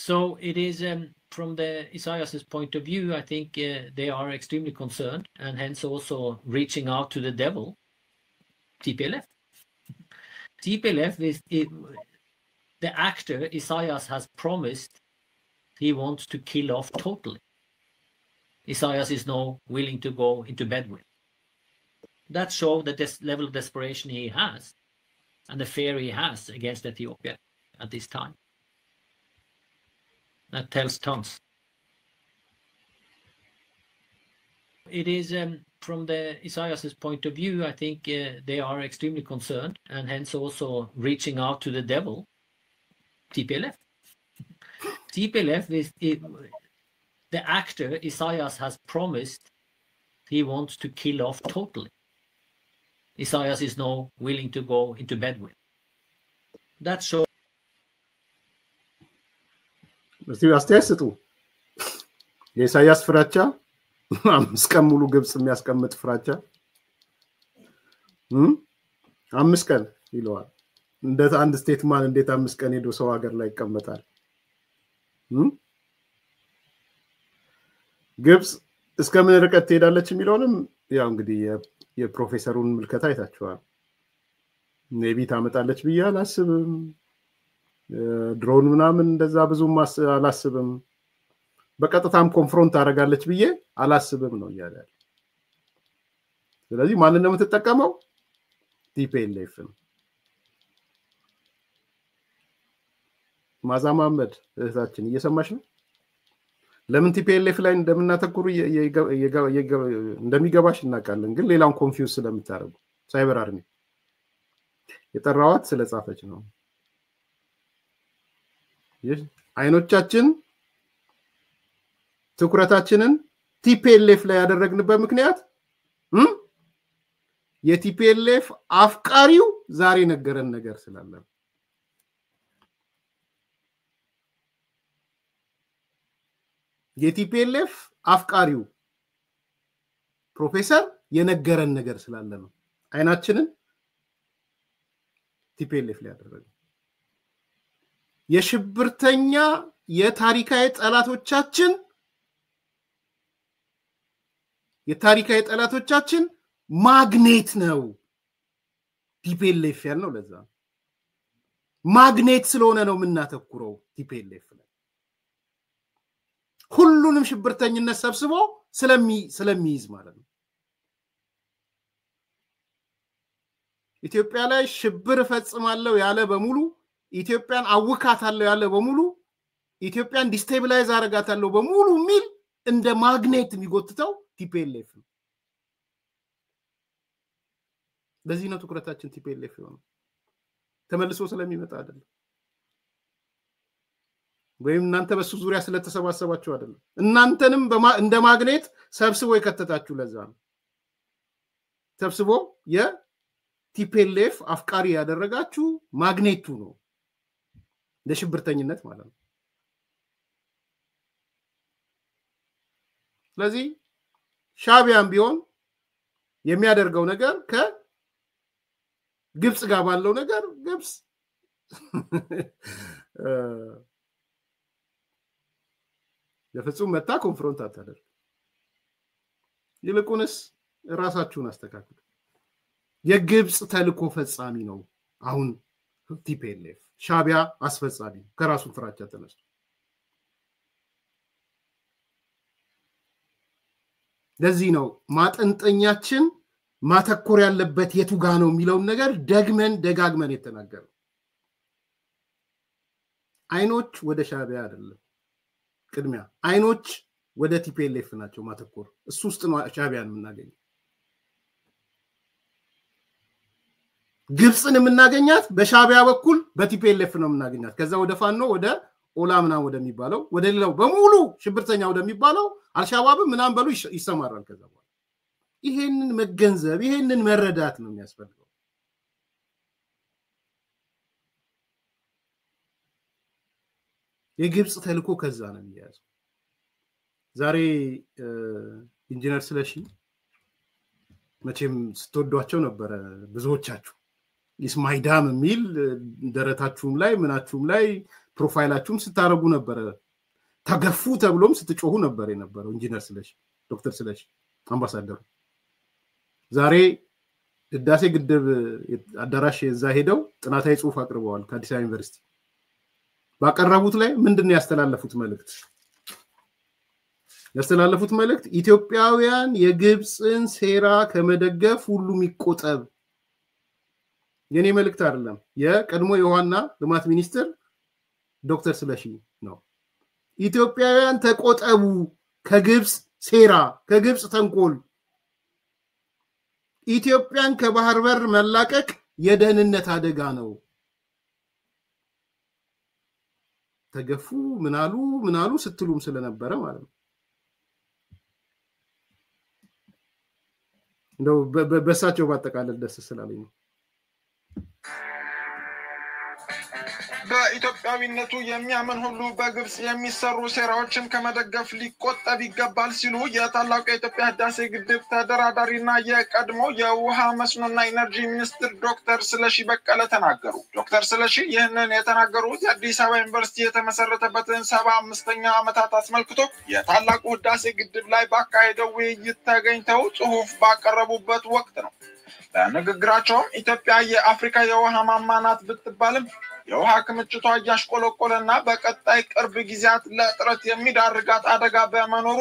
So it is from the Isaias's point of view, I think they are extremely concerned and hence also reaching out to the devil, TPLF. TPLF is the actor Isaias has promised he wants to kill off totally. Isaias is now willing to go into bed with. That shows the level of desperation he has and the fear he has against Ethiopia at this time. That tells tons. It is from the Isaias's point of view, I think they are extremely concerned and hence also reaching out to the devil, TPLF. TPLF is the actor Isaias has promised he wants to kill off totally. Isaias is now willing to go into bed with. That shows. እስቲ አስተያየት ስጡ። የኢሳያስ ፍራቻ 5 ቀን ሙሉ ግብጽ የሚያስቀምጥ ፍራቻ 5 ቀን ይለዋል። እንደ አንድ ስቴትማን እንዴት 5 ቀን ሄዶ ሰው ሀገር ላይ ይቀመጣል? ግብጽ እስከምን ርቀት ትሄዳለች የሚለውንም ያው እንግዲህ የፕሮፌሰሩን ምልከታ አይታችኋል ኔቪ ታመጣለች ብዬ አላስብም ድሮን ምናምን እንደዛ ብዙም አላስብም በቀጥታም ኮንፍሮንት አደርጋለች ብዬ አላስብም ነው ያያል ስለዚህ ማንን ነው የምትጠቀመው ቲፒኤልኤፍ ማዛ መሐመድ እህታችን እየሰማሽ ነው ለምን ቲፒኤልኤፍ ላይ እንደምናተኩሩ እንደሚገባሽ እናውቃለን ግን ሌላውን ኮንፊውዝ ስለምታረጉ ሳይበር አርሚ የጠራዋት ስለጻፈች ነው አይኖቻችን ትኩረታችንን ቲፒኤልኤፍ ላይ ያደረግንበት ምክንያት የቲፒኤልኤፍ አፍቃሪው ዛሬ ነገረን ነገር ስላለ የቲፒኤልኤፍ አፍቃሪው ፕሮፌሰር የነገረን ነገር ስላለ ነው አይናችንን ቲፒኤልኤፍ ላይ ያደረገው የሽብርተኛ የታሪካዊ ጠላቶቻችን ማግኔት ነው ቲፒኤልኤፍ ያልነው ለዛ ማግኔት ስለሆነ ነው የምናተኩረው ቲፒኤልኤፍ ላይ ሁሉንም ሽብርተኝነት ሰብስቦ ስለሚይዝ ማለት ነው ኢትዮጵያ ላይ ሽብር ፈጽማለሁ ያለ በሙሉ ኢትዮጵያን አውካታለሁ ያለ በሙሉ ኢትዮጵያን ዲስቴብላይዝ አረጋታለሁ በሙሉ ሚል እንደ ማግኔት የሚጎትተው ቲፒኤልኤፍ ነው ለዚህ ነው ትኩረታችን ቲፒኤልኤፍ ነው ተመልሶ ስለሚመጣ አይደለም ወይም እናንተ በሱ ዙሪያ ስለተሰባሰባችሁ አይደለም እናንተንም እንደ ማግኔት ሰብስቦ ይከተታችሁ ለዛ ነው ሰብስቦ የቲፒኤልኤፍ አፍቃሪ ያደረጋችሁ ማግኔቱ ነው ለሽብርተኝነት ማለት ነው ስለዚህ ሻቢያም ቢሆን የሚያደርገው ነገር ከግብጽ ጋር ባለው ነገር ግብጽ ለፍጹም መታ ኮንፍሮንት አታደርግ ይልቁንስ ራሳችሁን አስተካክሉ የግብጽ ተልኮ ፈጻሚ ነው አሁን ቲፒኤልኤፍ ሻቢያ አስፈጻሚ ከራሱ ፍራቻ ተነስቶ ለዚህ ነው ማጠንጠኛችን ማተኮር ያለበት የቱጋ ነው የሚለው ነገር ደጋግመን የተናገረው አይኖች ወደ ሻቢያ አይደለም ቅድሚያ አይኖች ወደ ቲፒኤልኤፍ ናቸው ማተኮር እሱ ውስጥ ነው ሻቢያን የምናገኘው ግብጽን የምናገኛት በሻቢያ በኩል በቲፒኤልኤፍ ነው የምናገኛት ከዛ ወደ ፋኖ ወደ ኦላምና ወደሚባለው ወደ ሌላው በሙሉ ሽብርተኛ ወደሚባለው አልሻባብ ምናም በሉ ይሰማራል ከዛ በኋላ ይሄንን መገንዘብ ይሄንን መረዳት ነው የሚያስፈልገው የግብጽ ተልኮ ከዛ ነው የሚያዘው ዛሬ ኢንጂነር ስለሺ መቼም ስትወዷቸው ነበር ብዙዎቻችሁ ኢስማይዳም የሚል ደረታችሁም ላይ ምናችሁም ላይ ፕሮፋይላችሁም ስታረጉ ነበር ተገፉ ተብሎም ስትጮሁ ነበር የነበረው ኢንጂነር ስለሺ ዶክተር ስለሺ አምባሳደሩ ዛሬ ህዳሴ ግድብ አዳራሽ እዛ ሄደው ጥናታዊ ጽሁፍ አቅርበዋል ከአዲስ አበባ ዩኒቨርሲቲ ባቀረቡት ላይ ምንድነው ያስተላለፉት መልእክት ኢትዮጵያውያን የግብጽን ሴራ ከመደገፍ ሁሉም ይቆጠብ የኔ መልእክት አይደለም የቀድሞ የውሃና ልማት ሚኒስትር ዶክተር ስለሺ ነው ኢትዮጵያውያን ተቆጠቡ ከግብጽ ሴራ ከግብጽ ተንኮል ኢትዮጵያን ከባህር በር መላቀቅ የደህንነት አደጋ ነው ተገፉ ምናሉ ስትሉም ስለነበረ ማለት ነው እንደው በሳቸው ባጠቃለል ደስ ስላለኝ ነው በኢትዮጵያዊነቱ የሚያምን ሁሉ በግብጽ የሚሰሩ ሴራዎችን ከመደገፍ ሊቆጠብ ይገባል ሲሉ የታላቁ የኢትዮጵያ ህዳሴ ግድብ ተደራዳሪና የቀድሞ የውሃ መስኖና ኢነርጂ ሚኒስትር ዶክተር ስለሺ በቀለ ተናገሩ። ዶክተር ስለሺ ይህንን የተናገሩት የአዲስ አበባ ዩኒቨርሲቲ የተመሰረተበትን 75ኛ ዓመታት አስመልክቶ የታላቁ ህዳሴ ግድብ ላይ ባካሄደው ውይይት ተገኝተው ጽሑፍ ባቀረቡበት ወቅት ነው። በንግግራቸውም ኢትዮጵያ የአፍሪካ የውሃ ማማ ናት ብትባልም የውሃ ክምችቷ እያሽቆለቆለና በቀጣይ ቅርብ ጊዜያት ለእጥረት የሚዳርጋት አደጋ በመኖሩ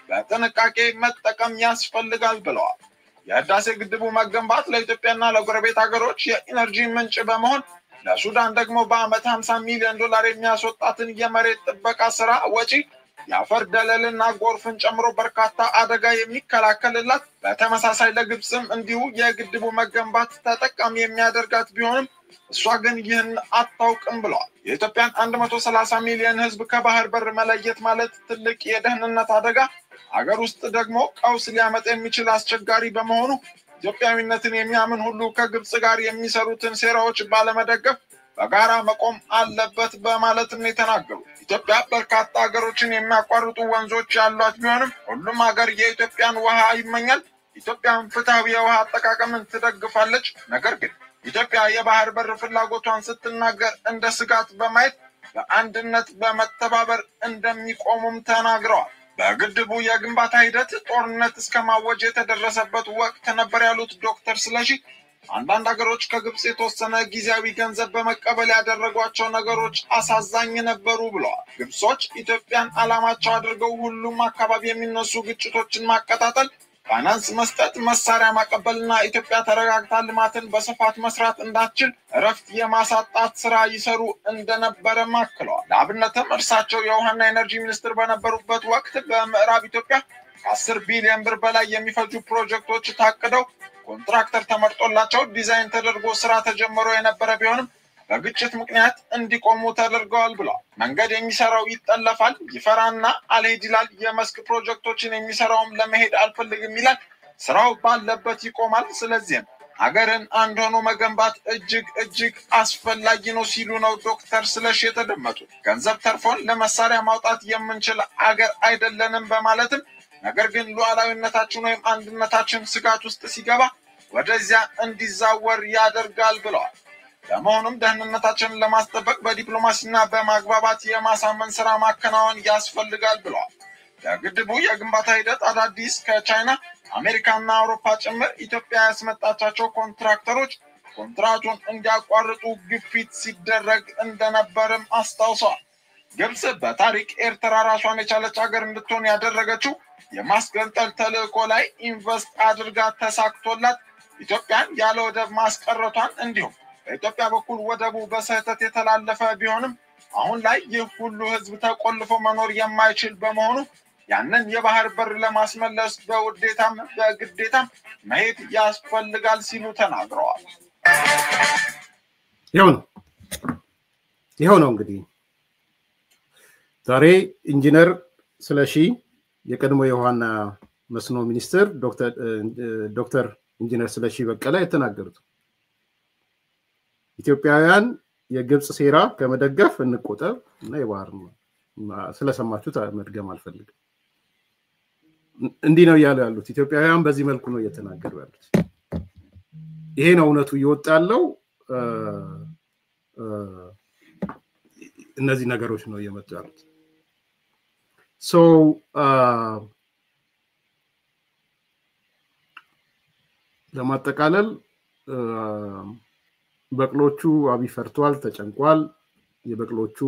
በጥንቃቄ መጠቀም ያስፈልጋል ብለዋል። የህዳሴ ግድቡ መገንባት ለኢትዮጵያና ለጎረቤት ሀገሮች የኢነርጂ ምንጭ በመሆን ለሱዳን ደግሞ በአመት $50 ሚሊዮን የሚያስወጣትን የመሬት ጥበቃ ስራ ወጪ የአፈር ደለልና ጎርፍን ጨምሮ በርካታ አደጋ የሚከላከልላት፣ በተመሳሳይ ለግብጽም እንዲሁ የግድቡ መገንባት ተጠቃሚ የሚያደርጋት ቢሆንም እሷ ግን ይህን አታውቅም ብለዋል። የኢትዮጵያን 130 ሚሊዮን ህዝብ ከባህር በር መለየት ማለት ትልቅ የደህንነት አደጋ፣ አገር ውስጥ ደግሞ ቀውስ ሊያመጣ የሚችል አስቸጋሪ በመሆኑ ኢትዮጵያዊነትን የሚያምን ሁሉ ከግብጽ ጋር የሚሰሩትን ሴራዎች ባለመደገፍ በጋራ መቆም አለበት በማለትም የተናገሩ። ኢትዮጵያ በርካታ ሀገሮችን የሚያቋርጡ ወንዞች ያሏት ቢሆንም ሁሉም ሀገር የኢትዮጵያን ውሃ ይመኛል። ኢትዮጵያን ፍትሃዊ የውሃ አጠቃቀምን ትደግፋለች። ነገር ግን ኢትዮጵያ የባህር በር ፍላጎቷን ስትናገር እንደ ስጋት በማየት በአንድነት በመተባበር እንደሚቆሙም ተናግረዋል። በግድቡ የግንባታ ሂደት ጦርነት እስከማወጅ የተደረሰበት ወቅት ነበር ያሉት ዶክተር ስለሺ አንዳንድ ሀገሮች ከግብጽ የተወሰነ ጊዜያዊ ገንዘብ በመቀበል ያደረጓቸው ነገሮች አሳዛኝ ነበሩ ብለዋል። ግብጾች ኢትዮጵያን ዓላማቸው አድርገው ሁሉም አካባቢ የሚነሱ ግጭቶችን ማቀጣጠል፣ ፋይናንስ መስጠት፣ መሳሪያ ማቀበልና ኢትዮጵያ ተረጋግታ ልማትን በስፋት መስራት እንዳትችል እረፍት የማሳጣት ስራ ይሰሩ እንደነበረ አክለዋል። ለአብነትም እርሳቸው የውሃና ኤነርጂ ሚኒስትር በነበሩበት ወቅት በምዕራብ ኢትዮጵያ ከ10 ቢሊዮን ብር በላይ የሚፈጁ ፕሮጀክቶች ታቅደው ኮንትራክተር ተመርጦላቸው ዲዛይን ተደርጎ ስራ ተጀምሮ የነበረ ቢሆንም በግጭት ምክንያት እንዲቆሙ ተደርገዋል ብለዋል። መንገድ የሚሰራው ይጠለፋል፣ ይፈራና አልሄድ ይላል። የመስክ ፕሮጀክቶችን የሚሰራውም ለመሄድ አልፈልግም ይላል። ስራው ባለበት ይቆማል። ስለዚህም ሀገርን አንድ ሆኖ መገንባት እጅግ አስፈላጊ ነው ሲሉ ነው ዶክተር ስለሺ የተደመጡት። ገንዘብ ተርፎን ለመሳሪያ ማውጣት የምንችል አገር አይደለንም በማለትም ነገር ግን ሉዓላዊነታችን ወይም አንድነታችን ስጋት ውስጥ ሲገባ ወደዚያ እንዲዛወር ያደርጋል ብለዋል። በመሆኑም ደህንነታችንን ለማስጠበቅ በዲፕሎማሲና በማግባባት የማሳመን ስራ ማከናወን ያስፈልጋል ብለዋል። የግድቡ የግንባታ ሂደት አዳዲስ ከቻይና አሜሪካና አውሮፓ ጭምር ኢትዮጵያ ያስመጣቻቸው ኮንትራክተሮች ኮንትራቱን እንዲያቋርጡ ግፊት ሲደረግ እንደነበርም አስታውሰዋል። ግብጽ በታሪክ ኤርትራ ራሷን የቻለች ሀገር እንድትሆን ያደረገችው የማስገንጠል ተልእኮ ላይ ኢንቨስት አድርጋ ተሳክቶላት ኢትዮጵያን ያለ ወደብ ማስቀረቷን እንዲሁም በኢትዮጵያ በኩል ወደቡ በስህተት የተላለፈ ቢሆንም አሁን ላይ ይህ ሁሉ ህዝብ ተቆልፎ መኖር የማይችል በመሆኑ ያንን የባህር በር ለማስመለስ በውዴታም በግዴታም መሄድ ያስፈልጋል ሲሉ ተናግረዋል። ይኸው ነው እንግዲህ ዛሬ ኢንጂነር ስለሺ የቀድሞ የውሃና መስኖ ሚኒስትር ዶክተር ኢንጂነር ስለሺ በቀለ የተናገሩት ኢትዮጵያውያን የግብጽ ሴራ ከመደገፍ እንቆጠብ እና የባህር ስለሰማችሁት መድገም አልፈልግም። እንዲህ ነው ያሉት ኢትዮጵያውያን በዚህ መልኩ ነው እየተናገሩ ያሉት። ይሄ ነው እውነቱ እየወጣ ያለው። እነዚህ ነገሮች ነው እየመጡ ያሉት። ለማጠቃለል በቅሎቹ አብይ ፈርቷል፣ ተጨንቋል። የበቅሎቹ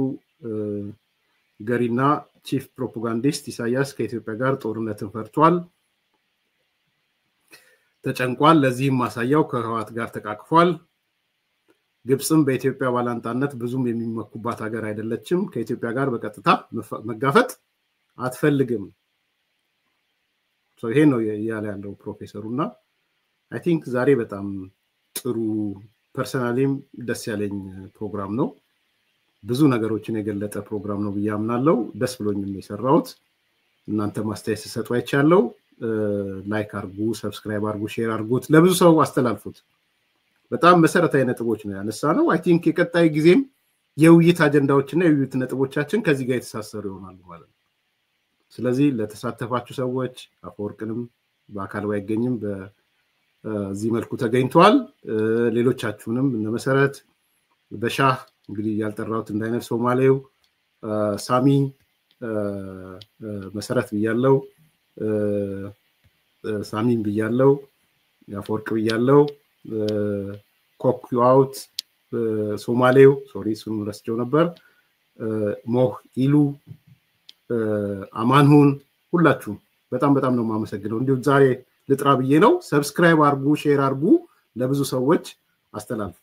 ገሪና ቺፍ ፕሮፓጋንዲስት ኢሳያስ ከኢትዮጵያ ጋር ጦርነትን ፈርቷል፣ ተጨንቋል። ለዚህም ማሳያው ከህወሓት ጋር ተቃቅፏል። ግብጽም በኢትዮጵያ ባላንጣነት ብዙም የሚመኩባት ሀገር አይደለችም። ከኢትዮጵያ ጋር በቀጥታ መጋፈጥ አትፈልግም። ይሄ ነው ያለ ያለው ፕሮፌሰሩና አይ ቲንክ ዛሬ በጣም ጥሩ ፐርሰናሊም ደስ ያለኝ ፕሮግራም ነው። ብዙ ነገሮችን የገለጠ ፕሮግራም ነው ብዬ አምናለሁ። ደስ ብሎኝም የሰራሁት። እናንተ ማስተያየት ሰጡ አይቻለው። ላይክ አርጉ፣ ሰብስክራይብ አርጉ፣ ሼር አርጉት፣ ለብዙ ሰው አስተላልፉት። በጣም መሰረታዊ ነጥቦች ነው ያነሳነው። አይ ቲንክ የቀጣይ ጊዜም የውይይት አጀንዳዎችና የውይይት ነጥቦቻችን ከዚህ ጋር የተሳሰሩ ይሆናሉ ማለት ነው። ስለዚህ ለተሳተፋችሁ ሰዎች አፈወርቅንም በአካል ባይገኝም በዚህ መልኩ ተገኝቷል። ሌሎቻችሁንም እነ መሰረት በሻህ እንግዲህ ያልጠራሁት እንዳይነፍ ሶማሌው ሳሚ መሰረት ብያለው ሳሚን ብያለው ያፈወርቅ ብያለው ኮክዩአውት ሶማሌው ሶሪ ስሙ ረስቸው ነበር ሞህ ኢሉ አማንሁን ሁላችሁም በጣም ነው ማመሰግነው። እንዲሁ ዛሬ ልጥራ ብዬ ነው። ሰብስክራይብ አርጉ፣ ሼር አርጉ፣ ለብዙ ሰዎች አስተላልፉ።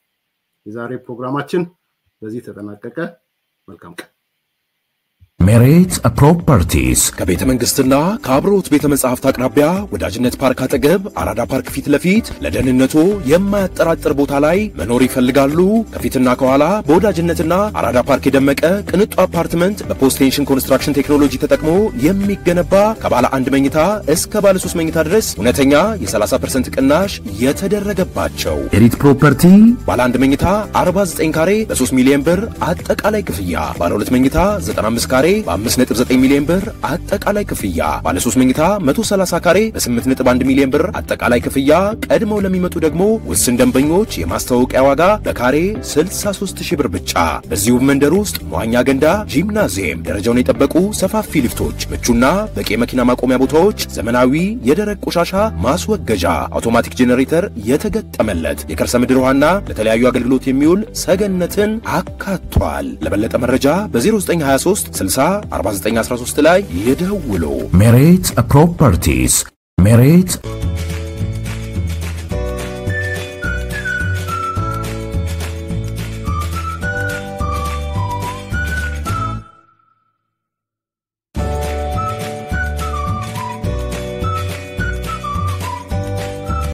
የዛሬ ፕሮግራማችን በዚህ ተጠናቀቀ። መልካም ቀን። Merit Properties ከቤተ መንግስትና ከአብሮት ቤተ መጻሕፍት አቅራቢያ ወዳጅነት ፓርክ አጠገብ አራዳ ፓርክ ፊት ለፊት ለደህንነቱ የማያጠራጥር ቦታ ላይ መኖር ይፈልጋሉ? ከፊትና ከኋላ በወዳጅነትና አራዳ ፓርክ የደመቀ ቅንጡ አፓርትመንት በፖስቴንሽን ኮንስትራክሽን ቴክኖሎጂ ተጠቅሞ የሚገነባ ከባለ 1 መኝታ እስከ ባለ 3 መኝታ ድረስ እውነተኛ የ30% ቅናሽ የተደረገባቸው Merit Property ባለ 1 መኝታ 49 ካሬ በ3 ሚሊዮን ብር አጠቃላይ ክፍያ፣ ባለ 2 መኝታ 95 ካሬ በ5.9 ሚሊዮን ብር አጠቃላይ ክፍያ፣ ባለ 3 መኝታ 130 ካሬ በ8.1 ሚሊዮን ብር አጠቃላይ ክፍያ። ቀድመው ለሚመጡ ደግሞ ውስን ደንበኞች የማስተዋወቂያ ዋጋ በካሬ 63000 ብር ብቻ። በዚሁ መንደር ውስጥ መዋኛ ገንዳ፣ ጂምናዚየም፣ ደረጃውን የጠበቁ ሰፋፊ ሊፍቶች፣ ምቹና በቂ መኪና ማቆሚያ ቦታዎች፣ ዘመናዊ የደረቅ ቆሻሻ ማስወገጃ፣ አውቶማቲክ ጄኔሬተር የተገጠመለት የከርሰ ምድር ውሃና ለተለያዩ አገልግሎት የሚውል ሰገነትን አካቷል። ለበለጠ መረጃ በ0923 60 4913 ላይ ይደውሉ። Merit Properties Merit